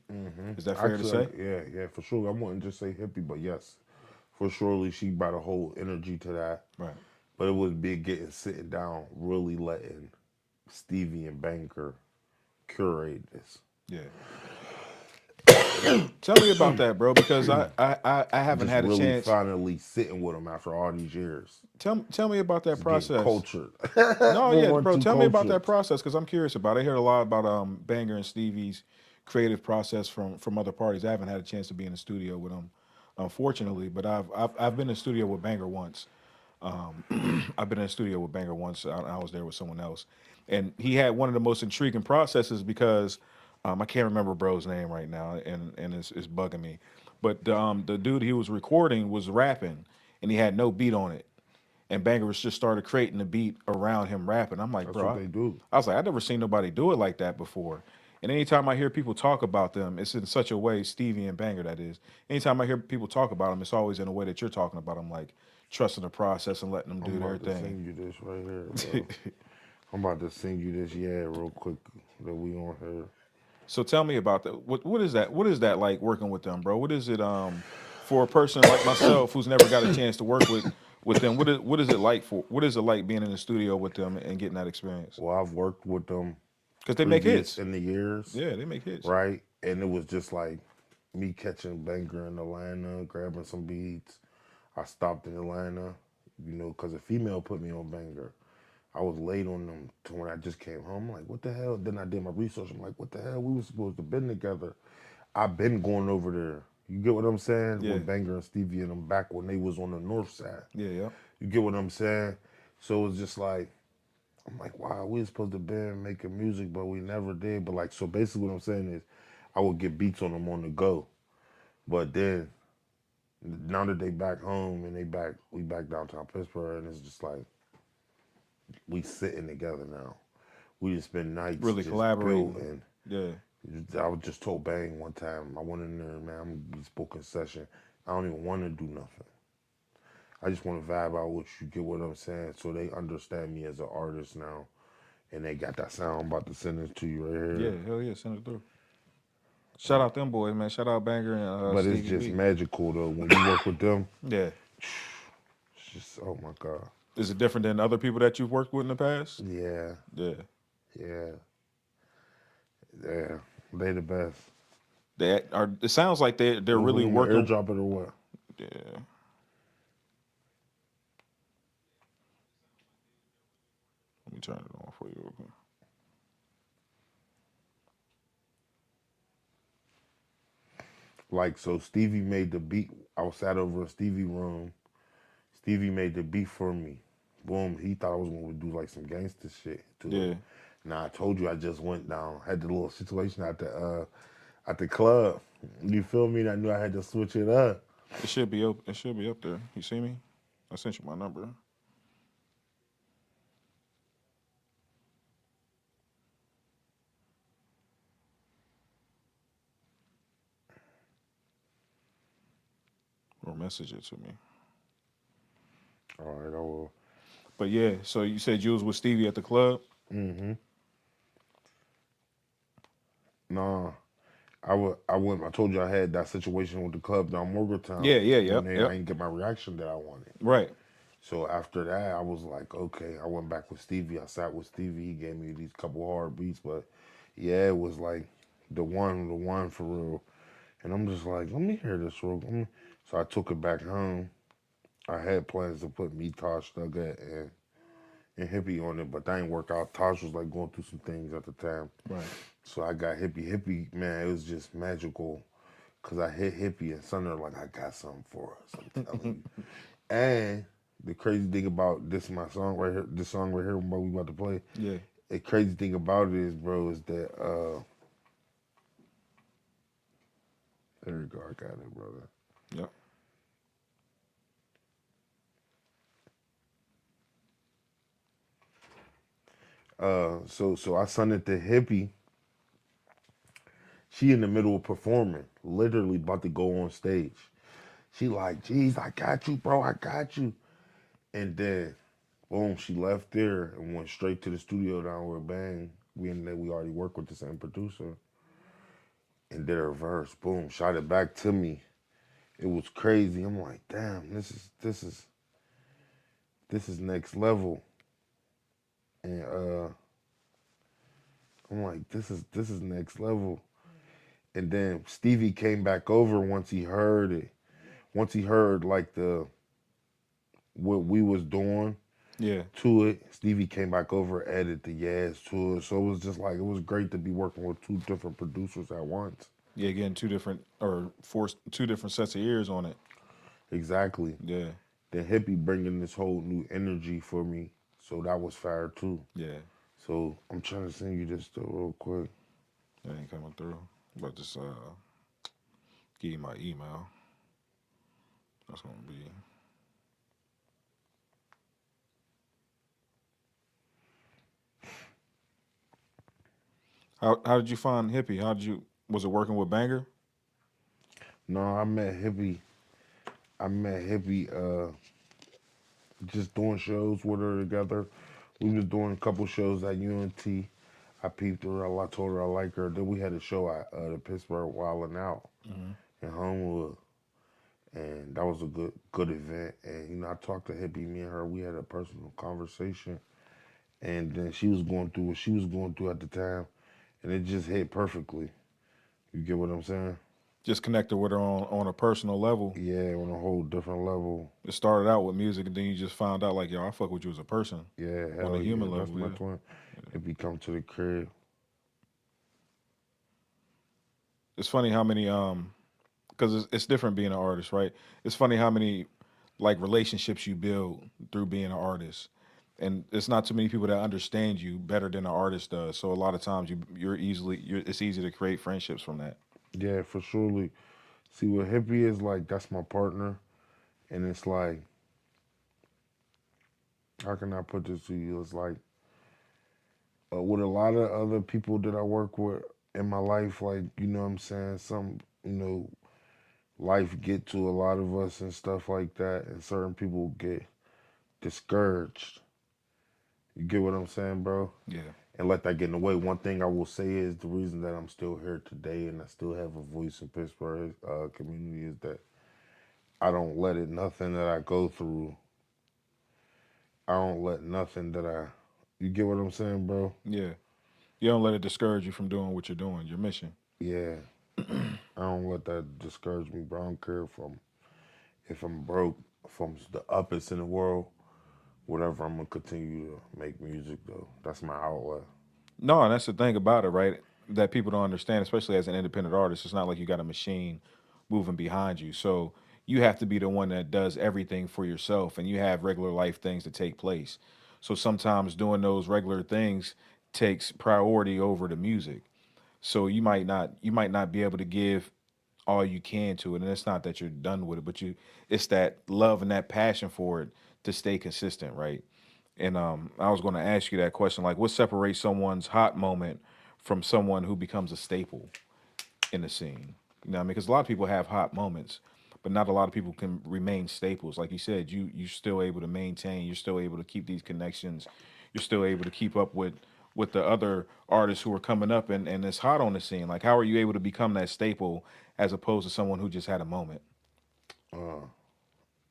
Speaker 2: Is that fair to say?
Speaker 3: Yeah, for sure. I wouldn't just say hippie, but yes, for surely she brought a whole energy to that.
Speaker 2: Right.
Speaker 3: But it was big getting sitting down, really letting Stevie and Banker curate this.
Speaker 2: Yeah. Tell me about that, bro, because I haven't
Speaker 3: Just
Speaker 2: had a
Speaker 3: really
Speaker 2: chance.
Speaker 3: finally sitting with them after all these years.
Speaker 2: Tell me about that
Speaker 3: Getting
Speaker 2: process.
Speaker 3: cultured.
Speaker 2: No, yeah,
Speaker 3: More
Speaker 2: bro.
Speaker 3: into
Speaker 2: Tell me about
Speaker 3: culture.
Speaker 2: that process because I'm curious about it. I hear a lot about Banger and Stevie's creative process from other parties. I haven't had a chance to be in the studio with them, unfortunately, but I've been in the studio with Banger once. I've been in the studio with Banger once. I was there with someone else, and he had one of the most intriguing processes because I can't remember bro's name right now, and it's bugging me. But the dude he was recording was rapping, and he had no beat on it. And Banger was just started creating the beat around him rapping. I'm like,
Speaker 3: That's
Speaker 2: bro,
Speaker 3: what they do.
Speaker 2: I was like, I never seen nobody do it like that before. And anytime I hear people talk about them, it's in such a way, Stevie and Banger, that is. Anytime I hear people talk about them, it's always in a way that you're talking about them, like trusting the process and letting them do
Speaker 3: I'm
Speaker 2: their
Speaker 3: about to
Speaker 2: thing.
Speaker 3: sing you this right here, bro. I'm about to sing you this, real quick that we on here.
Speaker 2: So tell me about that. What is that? What is that like working with them, bro? What is it for a person like myself who's never got a chance to work with them? What is it like what is it like being in the studio with them and getting that experience?
Speaker 3: Well, I've worked with them
Speaker 2: Because they make hits.
Speaker 3: in the years.
Speaker 2: Yeah, they make hits.
Speaker 3: Right? And it was just like me catching Banger in Atlanta, grabbing some beats. I stopped in Atlanta, because a female put me on Banger. I was late on them to when I just came home. I'm like, what the hell? Then I did my research. I'm like, what the hell? We were supposed to been together. I've been going over there. You get what I'm saying?
Speaker 2: Yeah.
Speaker 3: With Banger and Stevie and them back when they was on the north side.
Speaker 2: Yeah, yeah.
Speaker 3: You get what I'm saying? So it's just like, I'm like, wow, we were supposed to be making music, but we never did. But like, so basically what I'm saying is I would get beats on them on the go. But then now that they back home and we back downtown Pittsburgh, and it's just like, we sitting together now. We just spend nights
Speaker 2: Really
Speaker 3: just
Speaker 2: collaborating.
Speaker 3: building.
Speaker 2: Yeah.
Speaker 3: I was just told Bang one time, I went in there, man, I'm gonna be spoken session. I don't even want to do nothing. I just want to vibe out with you, get what I'm saying? So they understand me as an artist now. And they got that sound. I'm about to send it to you right here.
Speaker 2: Yeah, hell yeah, send it through. Shout out them boys, man. Shout out Banger and
Speaker 3: but
Speaker 2: Stevie
Speaker 3: it's just
Speaker 2: B.
Speaker 3: magical, though. When you work with them,
Speaker 2: Yeah.
Speaker 3: it's just, oh my God.
Speaker 2: Is it different than other people that you've worked with in the past?
Speaker 3: Yeah.
Speaker 2: Yeah.
Speaker 3: Yeah. Yeah. They the best.
Speaker 2: It sounds like they're really working.
Speaker 3: Airdrop it or what?
Speaker 2: Yeah. Let me turn it on for you real quick.
Speaker 3: Like, so Stevie made the beat. I was sat over in Stevie room. Stevie made the beat for me. Boom. He thought I was going to do like some gangster shit to it. Now, I told you I just went down, had the little situation at the club. You feel me? And I knew I had to switch it up.
Speaker 2: It should be up. It should be up there. You see me? I sent you my number. Or message it to me.
Speaker 3: All right, I will.
Speaker 2: But yeah, so you said you was with Stevie at the club?
Speaker 3: Mm-hmm. Nah. I went. I told you I had that situation with the club down Morgantown.
Speaker 2: Yeah,
Speaker 3: I
Speaker 2: yep.
Speaker 3: didn't get my reaction that I wanted.
Speaker 2: Right.
Speaker 3: So after that, I was like, okay. I went back with Stevie. I sat with Stevie. He gave me these couple hard beats, but yeah, it was like the one for real. And I'm just like, let me hear this real. So I took it back home. I had plans to put me, Tosh, Nugget, and Hippie on it, but that didn't work out. Tosh was like going through some things at the time.
Speaker 2: Right.
Speaker 3: So I got Hippie. Hippie, man, it was just magical. Cause I hit Hippie and Sunday like, I got something for us. I'm telling you. And the crazy thing about this my song right here, this song right here, what we about to play.
Speaker 2: Yeah.
Speaker 3: The crazy thing about it is, bro, is that there you go, I got it, brother.
Speaker 2: Yep.
Speaker 3: So I sent it to Hippie. She in the middle of performing, literally about to go on stage. She like, geez, I got you, bro, I got you. And then, boom, she left there and went straight to the studio down where Bang. We already work with the same producer. And did her verse, boom, shot it back to me. It was crazy. I'm like, damn, this is next level. And I'm like, this is next level. And then Stevie came back over once he heard it. Once he heard like what we was doing to it, Stevie came back over, added the yas to it. So it was just like, it was great to be working with two different producers at once.
Speaker 2: Yeah, getting two different sets of ears on it.
Speaker 3: Exactly.
Speaker 2: Yeah.
Speaker 3: Then Hippie bringing this whole new energy for me. So that was fire too.
Speaker 2: Yeah.
Speaker 3: So I'm trying to send you this though real quick.
Speaker 2: That ain't coming through. But just give you my email. That's gonna be. How did you find Hippie? Was it working with Banger?
Speaker 3: No, I met Hippie. Just doing shows with her together. We was doing a couple shows at UNT. I peeped her. I told her I like her. Then we had a show at the Pittsburgh Wildin' Out in Homewood, and that was a good event. And I talked to Hippie. Me and her, we had a personal conversation, and then she was going through what she was going through at the time, and it just hit perfectly. You get what I'm saying?
Speaker 2: Just connected with her on a personal level.
Speaker 3: Yeah, on a whole different level.
Speaker 2: It started out with music, and then you just found out like, yo, I fuck with you as a person.
Speaker 3: Yeah,
Speaker 2: on a human
Speaker 3: yeah,
Speaker 2: level.
Speaker 3: That's my twin. Hippie come to the crib.
Speaker 2: It's funny how many because it's different being an artist, right? It's funny how many like relationships you build through being an artist, and it's not too many people that understand you better than an artist does. So a lot of times it's easy to create friendships from that.
Speaker 3: Yeah, for surely. See what Hippie is like, that's my partner. And it's like, how can I put this to you? It's like, with a lot of other people that I work with in my life, like, you know what I'm saying? Life get to a lot of us and stuff like that. And certain people get discouraged. You get what I'm saying, bro?
Speaker 2: Yeah.
Speaker 3: And let that get in the way. One thing I will say is the reason that I'm still here today and I still have a voice in Pittsburgh community is that I don't let it, nothing that I go through, I don't let nothing that you get what I'm saying, bro?
Speaker 2: Yeah. You don't let it discourage you from doing what you're doing, your mission.
Speaker 3: Yeah. I don't let that discourage me, bro. I don't care if I'm broke, if I'm the uppest in the world, whatever, I'm gonna continue to make music though. That's my outlet.
Speaker 2: No, and that's the thing about it, right? That people don't understand, especially as an independent artist. It's not like you got a machine moving behind you. So you have to be the one that does everything for yourself, and you have regular life things that take place. So sometimes doing those regular things takes priority over the music. So you might not be able to give all you can to it, and it's not that you're done with it, but it's that love and that passion for it to stay consistent, right? And I was going to ask you that question, like, what separates someone's hot moment from someone who becomes a staple in the scene? You know what I mean? Because a lot of people have hot moments, but not a lot of people can remain staples. Like you said, you're still able to maintain. You're still able to keep these connections. You're still able to keep up with the other artists who are coming up and it's hot on the scene. Like, how are you able to become that staple as opposed to someone who just had a moment?
Speaker 3: Uh,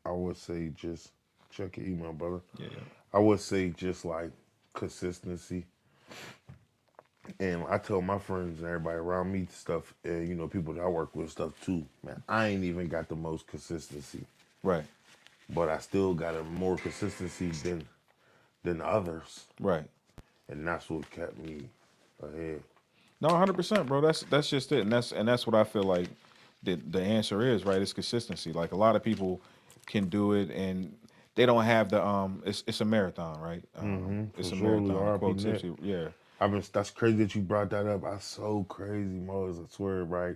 Speaker 3: I would say just check your email, brother.
Speaker 2: Yeah.
Speaker 3: I would say just like consistency. And I tell my friends and everybody around me stuff, and people that I work with stuff too. Man, I ain't even got the most consistency,
Speaker 2: Right.
Speaker 3: but I still got a more consistency than others,
Speaker 2: Right.
Speaker 3: and that's what kept me ahead.
Speaker 2: No, 100%, bro. That's just it, and that's what I feel like the answer is, right? It's consistency. Like a lot of people can do it, and they don't have the It's a marathon, right? It's
Speaker 3: For
Speaker 2: a
Speaker 3: sure,
Speaker 2: marathon. To
Speaker 3: R.I.P.
Speaker 2: quote
Speaker 3: Net.
Speaker 2: Tipsy, yeah.
Speaker 3: That's crazy that you brought that up. That's so crazy, Moses. I swear, right?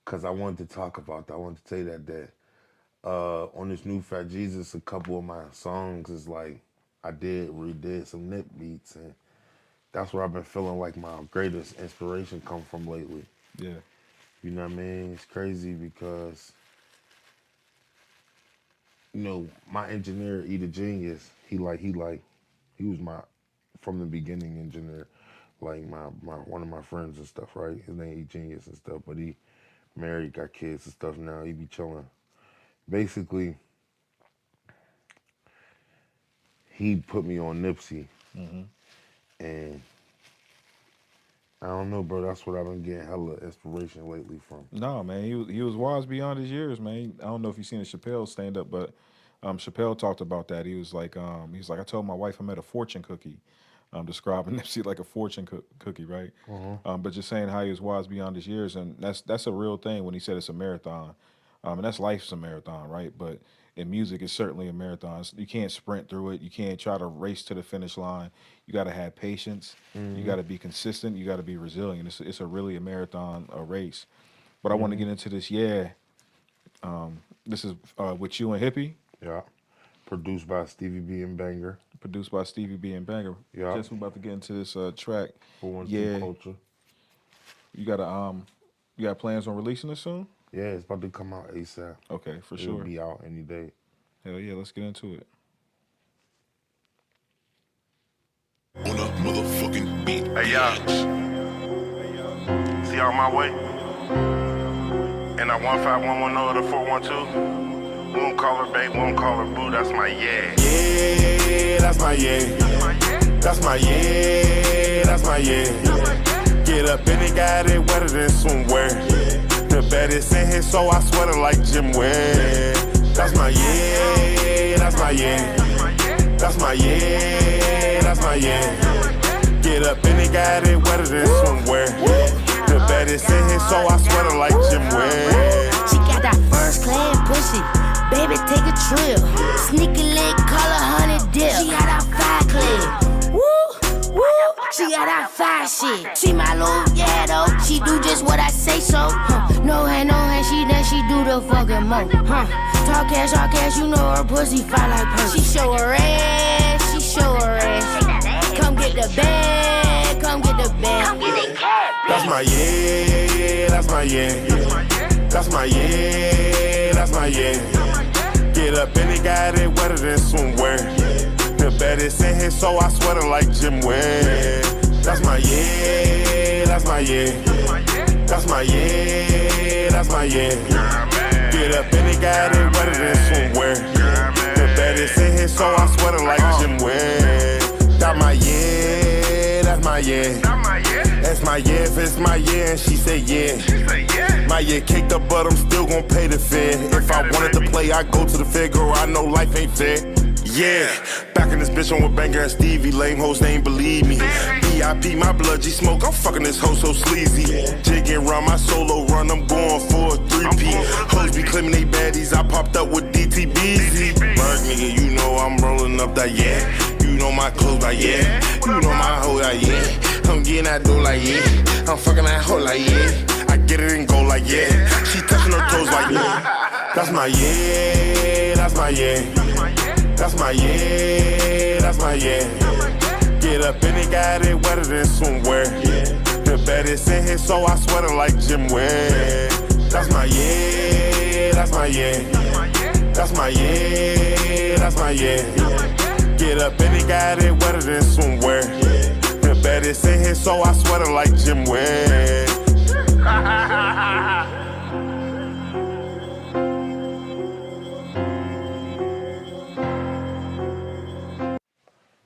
Speaker 3: Because I wanted to talk about that. I wanted to say that on this new Fat Jesus, a couple of my songs is like I redid some nip beats, and that's where I've been feeling like my greatest inspiration come from lately.
Speaker 2: Yeah.
Speaker 3: You know what I mean? It's crazy because my engineer, Eda Genius, he was my from the beginning engineer, like my one of my friends and stuff, right? His name E Genius and stuff, but he married, got kids and stuff now. He be chilling. Basically, he put me on Nipsey, and I don't know, bro. That's what I've been getting hella inspiration lately from.
Speaker 2: No, man, he was wise beyond his years, man. I don't know if you've seen the Chappelle stand up, but Chappelle talked about that. He was like, I told my wife I met a fortune cookie, describing Nipsey like a fortune cookie, right? But just saying how he was wise beyond his years, and that's a real thing when he said it's a marathon, and that's life's a marathon, right? But in music, it's certainly a marathon. You can't sprint through it. You can't try to race to the finish line. You got to have patience. You got to be consistent. You got to be resilient. It's a really a marathon, a race. But I want to get into this. Yeah, this is with you and Hippie,
Speaker 3: Yeah. Produced by Stevie B and Banger.
Speaker 2: produced by Stevie B and Banger.
Speaker 3: Yeah.
Speaker 2: Just about to get into this track.
Speaker 3: 412
Speaker 2: Yeah,
Speaker 3: Culture.
Speaker 2: You got plans on releasing it soon?
Speaker 3: Yeah, it's about to come out ASAP.
Speaker 2: Okay, for
Speaker 3: It'll
Speaker 2: sure.
Speaker 3: be out any day.
Speaker 2: Hell yeah, let's get into it.
Speaker 5: On a motherfucking beat. Hey, y'all. See on my way? And I 15110 to 412. Won't call her babe, won't call her boo, that's my yeah. Yeah, that's my yeah. That's my yeah, that's my yeah. Get up any guy that wetter than swimwear. The baddest in here, so I sweater like Jim Ware. That's my yeah, that's my yeah. That's my yeah, that's my yeah. Get up any guy that wetter than swimwear. The baddest in here, so I sweater like Jim Ware.
Speaker 6: She got that first class pussy. Baby, take a trip. Sneaky leg, color, honey dip. She got that fire clip. Woo, woo. She got that fire shit. She my little yeah though. She do just what I say so. No hand, she do the fucking mo. Talk cash, you know her pussy fire like purse. She show her ass, she show her ass. Come get the bag, come get the bag.
Speaker 5: That's my yeah, that's my yeah. That's my yeah, that's my yeah. Get up any guy that wetter than swimwear. The baddest in here, so I sweater like Jim Ware. That's my yeah, that's my yeah. That's my yeah, that's my yeah. Get up any guy that wetter than swimwear. The baddest in here, so I sweater like Jim Ware. That's my yeah, that's my yeah. That's my yeah, if it's my yeah, and she say yeah. My yeah caked up, but I'm still gon' pay the fare. If I wanted to play, I go to the fair, girl, I know life ain't fair. Yeah, back in this bitch on with Banger and Stevie. Lame hoes, they ain't believe me. VIP, my blood, G smoke, I'm fucking this hoe so sleazy. Jig and run, my solo run, I'm going for a 3P. Hoes be claiming they baddies, I popped up with DTBZ. Berg nigga, you know I'm rolling up that yeah. You know my clothes like yeah. You know my hoe like yeah. I'm getting that dough like yeah. I'm fucking that hoe like yeah. I get it and go like yeah. She touching her toes like yeah. That's my yeah, that's my yeah. That's my yeah, that's my yeah. Get up any guy that wetter than swimwear. The baddest in here, so I sweater like Jim Ware. That's my yeah, that's my yeah. That's my yeah, that's my yeah. Get up any guy that wetter than swimwear. The baddest in here, so I sweater like Jim Ware.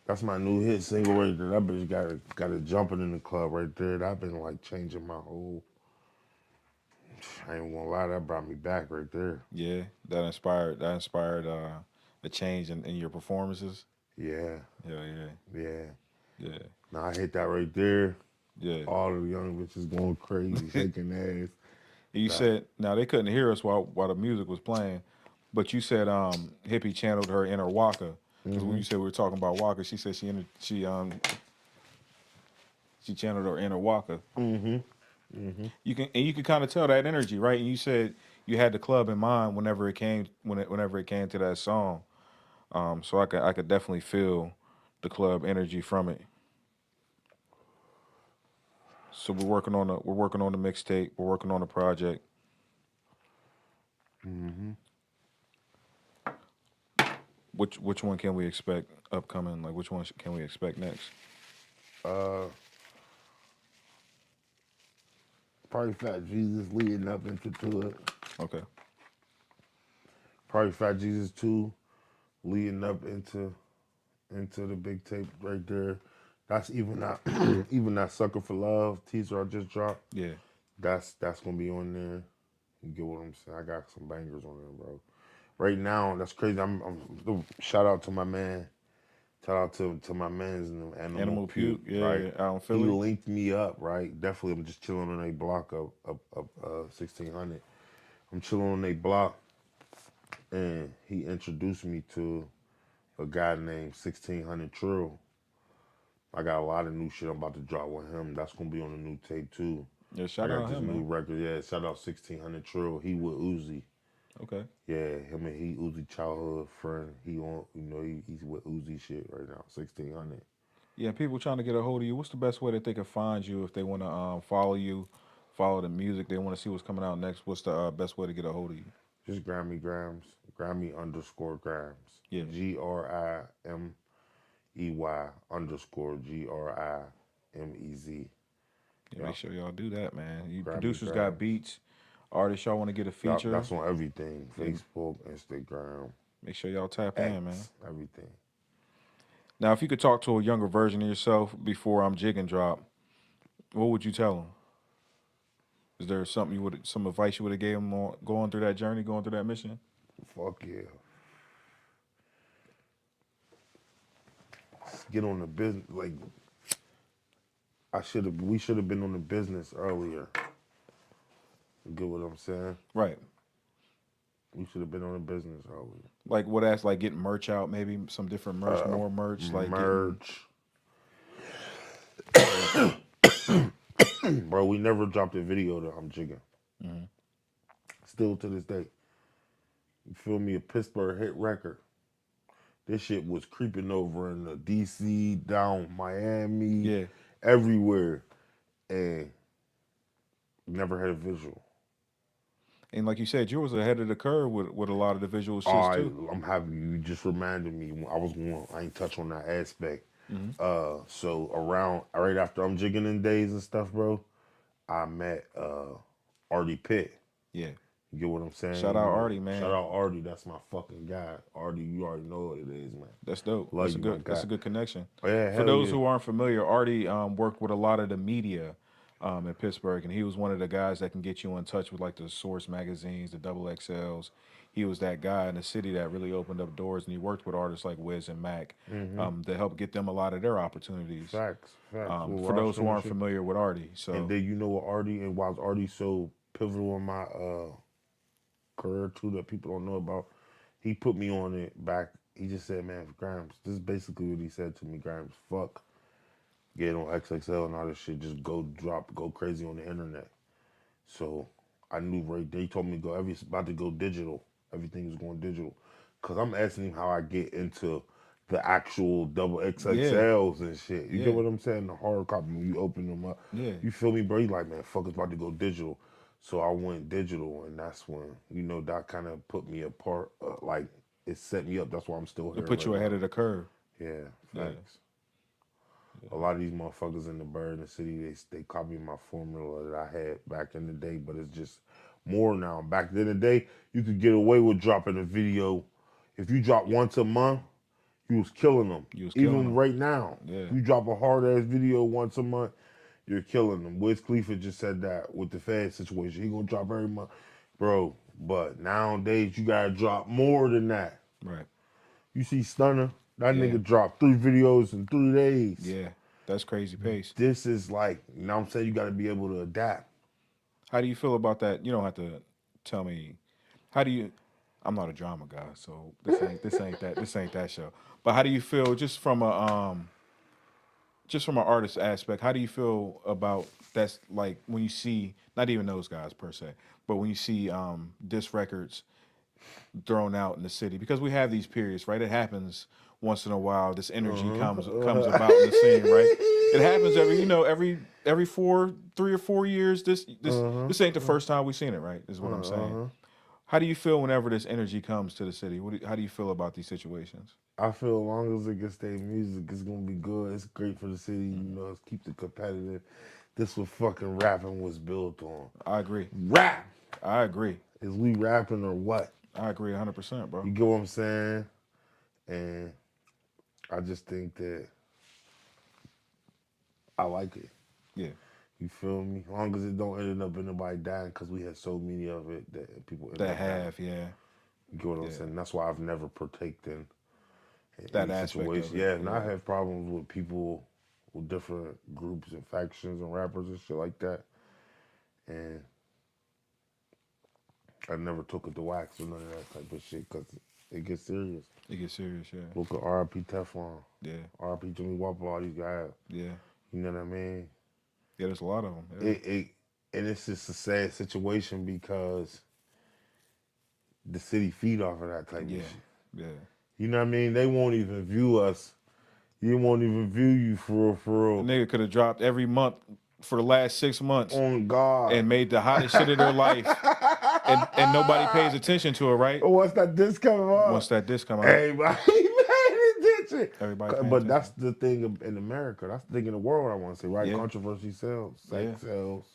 Speaker 3: That's my new hit single right there. That bitch got it jumping in the club right there. That been like changing my whole. I ain't gonna lie, that brought me back right there.
Speaker 2: Yeah, that inspired a change in your performances.
Speaker 3: Yeah.
Speaker 2: Hell yeah.
Speaker 3: Yeah.
Speaker 2: Yeah.
Speaker 3: Now I hit that right there.
Speaker 2: Yeah.
Speaker 3: All the young bitches going crazy, shaking ass.
Speaker 2: You said now they couldn't hear us while the music was playing, but you said Hippie channeled her inner Waka. Because when you said we were talking about Waka, she said she channeled her inner Waka. You can kind of tell that energy, right? And you said you had the club in mind whenever it came to that song. So I could definitely feel the club energy from it. So we're working on the mixtape. We're working on the project. Which one can we expect upcoming? Like which one can we expect next?
Speaker 3: Probably Fat Jesus leading up into it.
Speaker 2: Okay.
Speaker 3: Probably Fat Jesus 2 leading up into the big tape right there. That's even that Sucker for Love teaser I just dropped.
Speaker 2: Yeah.
Speaker 3: That's gonna be on there. You get what I'm saying? I got some bangers on there, bro. Right now, that's crazy. I'm shout out to my man. Shout out to my man's Animal Puke.
Speaker 2: Yeah,
Speaker 3: right?
Speaker 2: out in Philly.
Speaker 3: He linked me up, right? Definitely, I'm just chilling on a block of 1600. I'm chilling on a block, and he introduced me to a guy named 1600 Trill. I got a lot of new shit I'm about to drop with him. That's gonna be on the new tape too.
Speaker 2: Yeah, shout out him,
Speaker 3: new
Speaker 2: man.
Speaker 3: record. Yeah, shout out 1600 Trill. He with Uzi.
Speaker 2: Okay.
Speaker 3: Yeah, him and he Uzi childhood friend. He on, he's with Uzi shit right now. 1600.
Speaker 2: Yeah, people trying to get a hold of you. What's the best way that they can find you if they want to follow you follow the music, they want to see what's coming out next, what's the best way to get a hold of you?
Speaker 3: Just Grimey Grimez, Grimey_Grimez.
Speaker 2: Yeah.
Speaker 3: GRIMEY_GRIMEZ.
Speaker 2: Yeah, make sure y'all do that, man. You
Speaker 3: Grimey
Speaker 2: producers
Speaker 3: Grimez.
Speaker 2: got beats, artists y'all want to get a feature.
Speaker 3: That's on everything. Facebook, Instagram.
Speaker 2: Make sure y'all tap
Speaker 3: X,
Speaker 2: in, man.
Speaker 3: Everything.
Speaker 2: Now, if you could talk to a younger version of yourself before I'm Jig and Drop, what would you tell them? Is there some advice you would have gave them on going through that journey, going through that mission?
Speaker 3: Fuck yeah. Let's get on the business. Like, we should have been on the business earlier. You get what I'm saying?
Speaker 2: Right.
Speaker 3: We should have been on the business earlier.
Speaker 2: Like what else? Like getting merch out, maybe some different merch, more merch, like
Speaker 3: merch. Bro, we never dropped a video that I'm jigging.
Speaker 2: Mm-hmm.
Speaker 3: Still to this day. You feel me? A Pittsburgh hit record. This shit was creeping over in the DC, down Miami, everywhere, and never had a visual.
Speaker 2: And like you said, you was ahead of the curve with a lot of the visual shit too.
Speaker 3: I'm happy you just reminded me. I ain't touch on that aspect.
Speaker 2: Mm-hmm.
Speaker 3: So right after I'm jigging in days and stuff, bro, I met Artie Pitt.
Speaker 2: Yeah.
Speaker 3: You get what I'm saying?
Speaker 2: Shout out Artie, man.
Speaker 3: Shout out Artie. That's my fucking guy. Artie, you already know what it is, man.
Speaker 2: That's dope. That's a good connection.
Speaker 3: Yeah,
Speaker 2: for those who aren't familiar, Artie worked with a lot of the media in Pittsburgh, and he was one of the guys that can get you in touch with like the Source magazines, the XXLs. He was that guy in the city that really opened up doors, and he worked with artists like Wiz and Mac to help get them a lot of their opportunities.
Speaker 3: Facts.
Speaker 2: For those who aren't familiar with Artie, so
Speaker 3: and then you know what Artie, and why Artie so pivotal in my career too that people don't know about. He put me on it back. He just said, "Man, Grimes, this is basically what he said to me. Grimes, fuck, get on XXL and all this shit. Just go crazy on the internet." So I knew right there. He told me about to go digital. Everything was going digital. Cause I'm asking him how I get into the actual double XXLs and shit. You get what I'm saying? The hard copy when you open them up.
Speaker 2: Yeah.
Speaker 3: You feel me, bro? He like, man, fuck, it's about to go digital. So I went digital, and that's when, that kind of put me apart. Like, it set me up. That's why I'm still here.
Speaker 2: It put you ahead of the curve.
Speaker 3: Yeah, thanks. Yeah. A lot of these motherfuckers in the bird in the city, they copy my formula that I had back in the day, but it's just more now. Back in the day, you could get away with dropping a video. If you drop once a month, you was killing them. Even right now, you drop a hard-ass video once a month, you're killing them. Wiz Khalifa just said that with the Fed situation. He gonna drop every month. Bro, but nowadays, you gotta drop more than that.
Speaker 2: Right.
Speaker 3: You see Stunner, that nigga dropped 3 videos in 3 days.
Speaker 2: Yeah, that's crazy pace.
Speaker 3: This is like, I'm saying you gotta be able to adapt.
Speaker 2: How do you feel about that? You don't have to tell me. I'm not a drama guy, so this ain't that show. But how do you feel just from an artist aspect? How do you feel about that's like when you see not even those guys per se, but when you see diss records thrown out in the city, because we have these periods, right? It happens once in a while. This energy comes about in the scene, right? It happens every 3 or 4 years. This ain't the first time we've seen it, right? Is what I'm saying. How do you feel whenever this energy comes to the city? How do you feel about these situations?
Speaker 3: I feel as long as it can stay music, it's gonna be good. It's great for the city. It's keep it competitive. This what fucking rapping was built on.
Speaker 2: I agree.
Speaker 3: Rap.
Speaker 2: I agree.
Speaker 3: Is we rapping or what?
Speaker 2: I agree 100%, bro.
Speaker 3: You get what I'm saying? And I just think that I like it.
Speaker 2: Yeah.
Speaker 3: You feel me? As long as it don't end up in nobody dying, because we had so many of it that people
Speaker 2: that have, yeah.
Speaker 3: You get what I'm saying? That's why I've never partaken in
Speaker 2: that aspect of it.
Speaker 3: Yeah, and I have problems with people with different groups and factions and rappers and shit like that. And I never took it to wax or none of that type of shit, because it gets serious.
Speaker 2: It gets serious, yeah.
Speaker 3: Look at R.I.P. Teflon.
Speaker 2: Yeah.
Speaker 3: R.I.P. Jimmy Whopper, all these guys.
Speaker 2: Yeah.
Speaker 3: You know what I mean?
Speaker 2: Yeah, there's a lot of them.
Speaker 3: Yeah. And it's just a sad situation because the city feed off of that type of shit.
Speaker 2: Yeah.
Speaker 3: You know what I mean? They won't even view us. You won't even view you for real.
Speaker 2: The nigga could have dropped every month for the last 6 months.
Speaker 3: On God.
Speaker 2: And made the hottest shit of their life. And nobody pays attention to it, right?
Speaker 3: Once that disc come out.
Speaker 2: Once that disc come out.
Speaker 3: Everybody paying attention.
Speaker 2: Everybody paying
Speaker 3: But
Speaker 2: attention.
Speaker 3: that's the thing in America. That's the thing in the world, I want to say, right?
Speaker 2: Yeah.
Speaker 3: Controversy sells. Sex sells.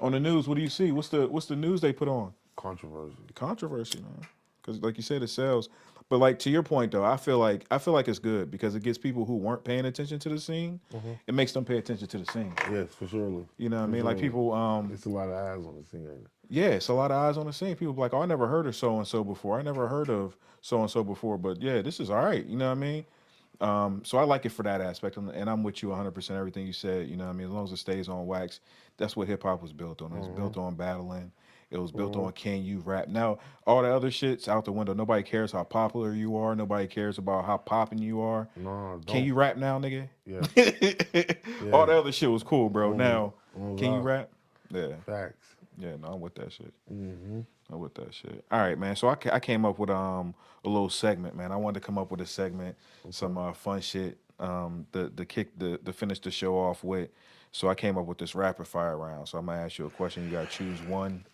Speaker 2: On the news, what do you see? What's the news they put on?
Speaker 3: Controversy.
Speaker 2: Controversy, man. Because like you said, it sells. But like to your point though, I feel like it's good because it gets people who weren't paying attention to the scene. It makes them pay attention to the scene.
Speaker 3: Yes, for sure.
Speaker 2: You know what I mean? Like people.
Speaker 3: It's a lot of eyes on the scene. Ain't it?
Speaker 2: Yeah, it's a lot of eyes on the scene. People be like, oh, I never heard of so and so before. I never heard of so and so before. But yeah, this is all right. You know what I mean? So I like it for that aspect, and I'm with you 100%. Everything you said, you know what I mean? As long as it stays on wax, that's what hip hop was built on. It was built on battling. It was built on can you rap. Now, all the other shit's out the window. Nobody cares how popular you are. Nobody cares about how popping you are.
Speaker 3: No, don't.
Speaker 2: Can you rap now, nigga?
Speaker 3: Yeah.
Speaker 2: All the other shit was cool, bro. Now, can you rap? Yeah.
Speaker 3: Facts.
Speaker 2: Yeah, no, I'm with that shit. I'm with that shit. All right, man. So I came up with a little segment, man. I wanted to come up with a segment, some fun shit, to finish the show off with. So I came up with this rapid fire round. So I'm gonna ask you a question. You gotta choose one,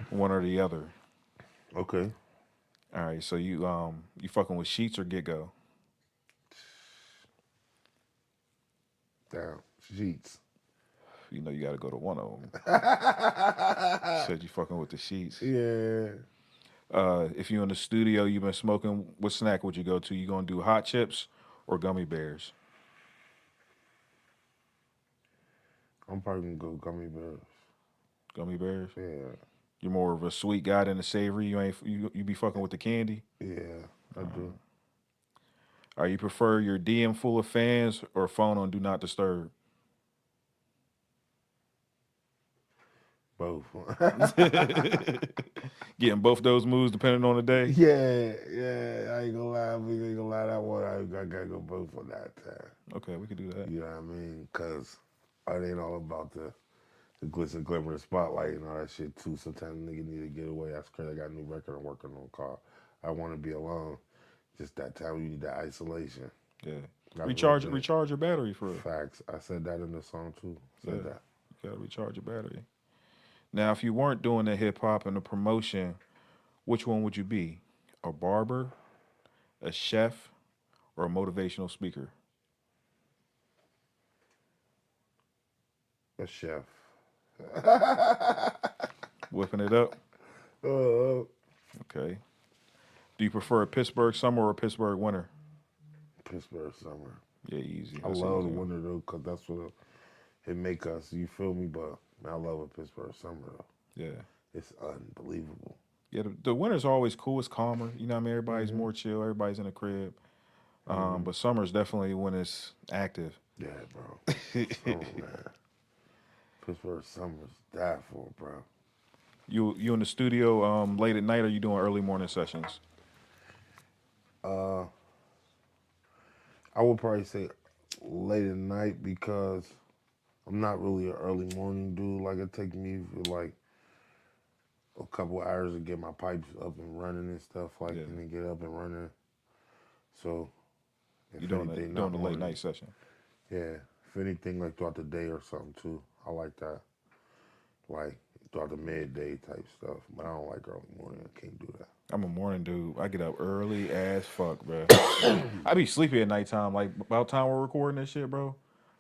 Speaker 2: one or the other.
Speaker 3: Okay.
Speaker 2: All right. So you fucking with Sheets or Get Go?
Speaker 3: Damn. Sheets.
Speaker 2: You know you gotta go to one of them. Said you fucking with the Sheets.
Speaker 3: Yeah.
Speaker 2: If you're in the studio, you've been smoking, what snack would you go to? You gonna do hot chips or gummy bears?
Speaker 3: I'm probably gonna go gummy bears.
Speaker 2: Gummy bears?
Speaker 3: Yeah.
Speaker 2: You're more of a sweet guy than a savory. You be fucking with the candy?
Speaker 3: Yeah, I do.
Speaker 2: You prefer your DM full of fans or phone on Do Not Disturb?
Speaker 3: Both.
Speaker 2: Getting both those moves depending on the day?
Speaker 3: Yeah. I ain't gonna lie. We ain't gonna lie. That one, I gotta go both on that time.
Speaker 2: Okay, we could do that.
Speaker 3: You know what I mean? Because it ain't all about the glitz and glimmer, the spotlight and all that shit too. Sometimes a nigga need to get away. That's crazy. I got a new record I'm working on called I Want to Be Alone. Just that time you need that isolation.
Speaker 2: Yeah.
Speaker 3: That's
Speaker 2: Recharge your battery for it.
Speaker 3: Facts. I said that in the song too. Said that.
Speaker 2: You gotta recharge your battery. Now, if you weren't doing the hip hop and the promotion, which one would you be? A barber, a chef, or a motivational speaker?
Speaker 3: A chef.
Speaker 2: Whipping it up? Okay. Do you prefer a Pittsburgh summer or a Pittsburgh winter?
Speaker 3: Pittsburgh summer.
Speaker 2: Yeah, easy.
Speaker 3: I love the winter though, because that's what it make us. You feel me? But man, I love a Pittsburgh summer though.
Speaker 2: Yeah.
Speaker 3: It's unbelievable.
Speaker 2: Yeah, the winter's always cool. It's calmer. You know what I mean? Everybody's more chill. Everybody's in the crib. But summer's definitely when it's active.
Speaker 3: Yeah, bro. Oh, man. Pittsburgh summer's that for, bro.
Speaker 2: You in the studio late at night or you doing early morning sessions?
Speaker 3: I would probably say late at night because I'm not really an early morning dude. Like it takes me like a couple hours to get my pipes up and running and stuff and then get up and running. So
Speaker 2: You doing the late night session?
Speaker 3: Yeah. If anything, like throughout the day or something too. I like that. Like throughout the midday type stuff. But I don't like early morning. I can't do that.
Speaker 2: I'm a morning dude. I get up early as fuck, bro. I be sleepy at nighttime. Like about time we're recording this shit, bro.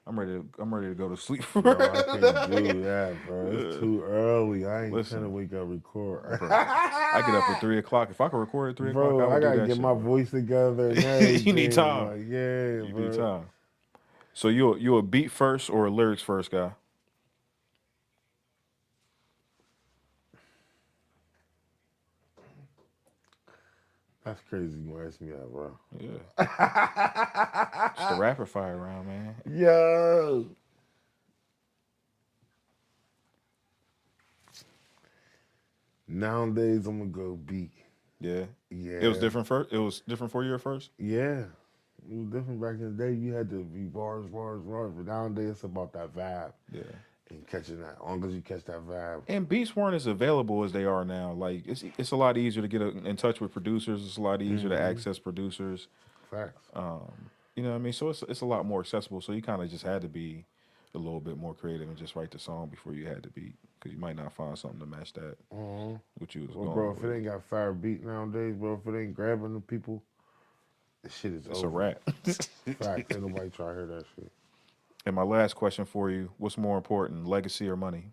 Speaker 2: I'm ready to go to sleep.
Speaker 3: Bro, I can't do that, bro. It's too early. I ain't trying to wake up record.
Speaker 2: Bro, I get up at 3 o'clock. If I could record at 3 o'clock,
Speaker 3: bro, I gotta get my voice together. And
Speaker 2: you need time.
Speaker 3: Like, yeah,
Speaker 2: you
Speaker 3: bro.
Speaker 2: need time. So you a beat first or a lyrics first guy?
Speaker 3: That's crazy you ask me that, bro.
Speaker 2: Yeah. It's the rapid fire round, man.
Speaker 3: Yo. Nowadays, I'm gonna go beat.
Speaker 2: Yeah.
Speaker 3: Yeah.
Speaker 2: It was different first. It was different for you at first.
Speaker 3: Yeah. It was different back in the day. You had to be bars. But nowadays, it's about that vibe.
Speaker 2: Yeah.
Speaker 3: And catching that. As long as you catch that vibe.
Speaker 2: And beats weren't as available as they are now. Like it's a lot easier to get in touch with producers. It's a lot easier to access producers.
Speaker 3: Facts.
Speaker 2: You know what I mean? So it's a lot more accessible. So you kind of just had to be a little bit more creative and just write the song before you had the beat, because you might not find something to match that. What you was
Speaker 3: Well,
Speaker 2: going
Speaker 3: bro,
Speaker 2: with.
Speaker 3: if it ain't got fire beat nowadays, bro, if it ain't grabbing the people, the shit is
Speaker 2: It's
Speaker 3: over.
Speaker 2: a wrap.
Speaker 3: Fact, ain't nobody try to hear that shit.
Speaker 2: And my last question for you: what's more important, legacy or money?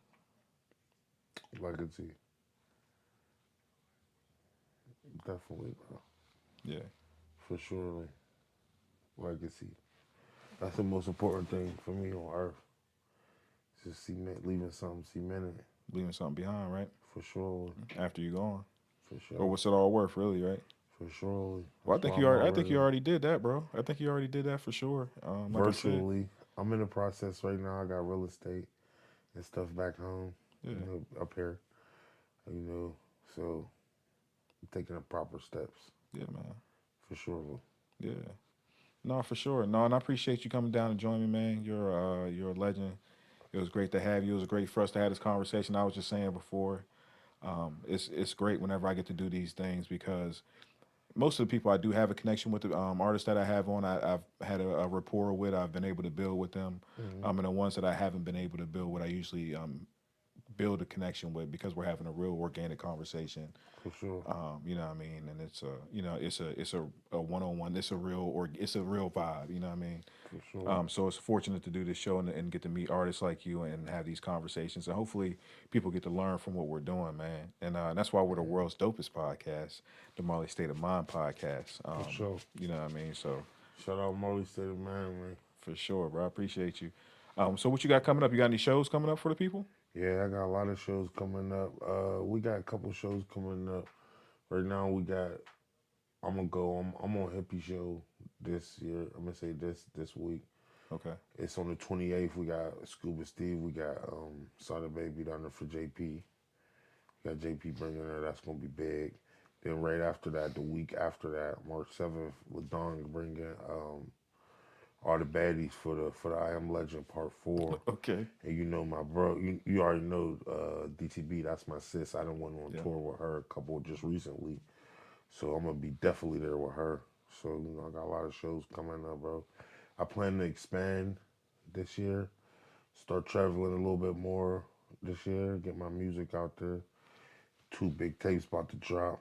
Speaker 3: Legacy. Definitely, bro.
Speaker 2: Yeah.
Speaker 3: For sure. Legacy. That's the most important thing for me on earth. Just leaving something cemented.
Speaker 2: Leaving something behind, right?
Speaker 3: For sure.
Speaker 2: After you gone.
Speaker 3: For sure.
Speaker 2: Or what's it all worth, really, right?
Speaker 3: For sure.
Speaker 2: Well, I think you already did that, bro. I think you already did that for sure.
Speaker 3: Virtually. I'm in the process right now. I got real estate and stuff back home.
Speaker 2: Yeah.
Speaker 3: You know, up here. You know, so I'm taking the proper steps.
Speaker 2: Yeah, man.
Speaker 3: For sure.
Speaker 2: Yeah. No, for sure. No, and I appreciate you coming down and joining me, man. You're a legend. It was great to have you. It was great for us to have this conversation. I was just saying before, it's great whenever I get to do these things, because most of the people I do have a connection with, the artists that I have on, I've had a rapport with. I've been able to build with them. And the ones that I haven't been able to build with, I usually build a connection with, because we're having a real organic conversation.
Speaker 3: For sure.
Speaker 2: You know what I mean? And it's it's a one-on-one. It's a real vibe. You know what I mean?
Speaker 3: For sure.
Speaker 2: So it's fortunate to do this show and get to meet artists like you and have these conversations, and hopefully people get to learn from what we're doing, man. And that's why we're the world's dopest podcast, the Marley State of Mind podcast.
Speaker 3: For sure.
Speaker 2: You know what I mean? So
Speaker 3: shout out Marley State of Mind, man.
Speaker 2: For sure, bro. I appreciate you. So what you got coming up? You got any shows coming up for the people?
Speaker 3: Yeah, I got a lot of shows coming up. We got a couple shows coming up. Right now I'm on Hippie Show this year. I'm gonna say this week.
Speaker 2: Okay.
Speaker 3: It's on the 28th. We got Scuba Steve. We got Sada Baby down there for JP. We got JP bringing her. That's gonna be big. Then right after that, the week after that, March 7th, LaDon bringing all the baddies for the I Am Legend Part 4.
Speaker 2: Okay.
Speaker 3: And you know my bro, you already know DTB, that's my sis. I done went on tour with her a couple just recently. So I'm gonna be definitely there with her. So, you know, I got a lot of shows coming up, bro. I plan to expand this year, start traveling a little bit more this year, get my music out there. 2 big tapes about to drop.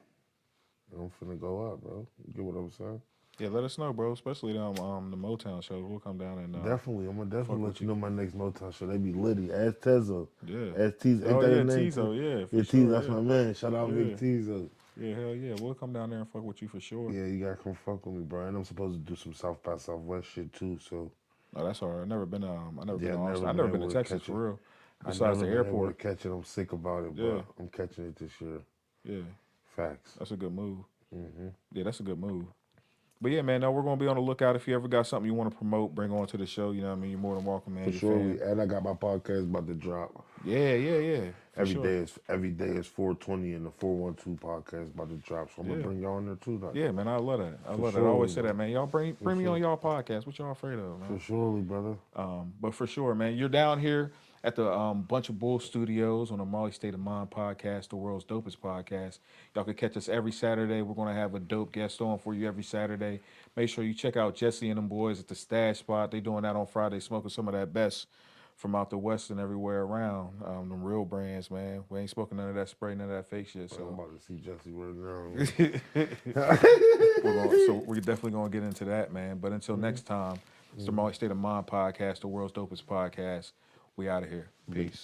Speaker 3: And I'm finna go up, bro. You get what I'm saying?
Speaker 2: Yeah, let us know, bro. Especially the Motown shows. We'll come down and
Speaker 3: definitely. I'm gonna let you know my next Motown show. They be litty. Ask Tezo.
Speaker 2: Yeah.
Speaker 3: Ask Tezo.
Speaker 2: Oh yeah, Tezo. Yeah.
Speaker 3: Yeah, Tezo. That's my man. Shout out Big Tezo.
Speaker 2: Yeah, hell yeah. We'll come down there and fuck with you for sure.
Speaker 3: Yeah, you gotta come fuck with me, bro. And I'm supposed to do some South by Southwest shit too. So.
Speaker 2: Oh, that's all right. I've never been to Texas for real. Besides the airport.
Speaker 3: Catch it. I'm sick about it, but I'm catching it this year.
Speaker 2: Yeah.
Speaker 3: Facts.
Speaker 2: That's a good move. Yeah, that's a good move. But yeah, man, we're going to be on the lookout. If you ever got something you want to promote, bring on to the show. You know what I mean? You're more than welcome, man.
Speaker 3: For sure. And I got my podcast about to drop.
Speaker 2: Yeah.
Speaker 3: Every day is 420 and the 412 podcast about to drop. So I'm going to bring y'all on there too.
Speaker 2: Yeah, man, I love that. I love that. I always say that, man. Y'all bring me on y'all podcast. What y'all afraid of, man?
Speaker 3: For surely, brother.
Speaker 2: But for sure, man, you're down here at the Bunch of Bull Studios on the Marley State of Mind podcast, the world's dopest podcast. Y'all can catch us every Saturday. We're going to have a dope guest on for you every Saturday. Make sure you check out Jesse and them boys at the Stash Spot. They doing that on Friday, smoking some of that best from out the West and everywhere around. Them real brands, man. We ain't smoking none of that spray, none of that fake shit. So
Speaker 3: I'm about to see Jesse right now.
Speaker 2: So we're definitely going to get into that, man. But until next time, it's the Marley State of Mind podcast, the world's dopest podcast. We out of here. Peace.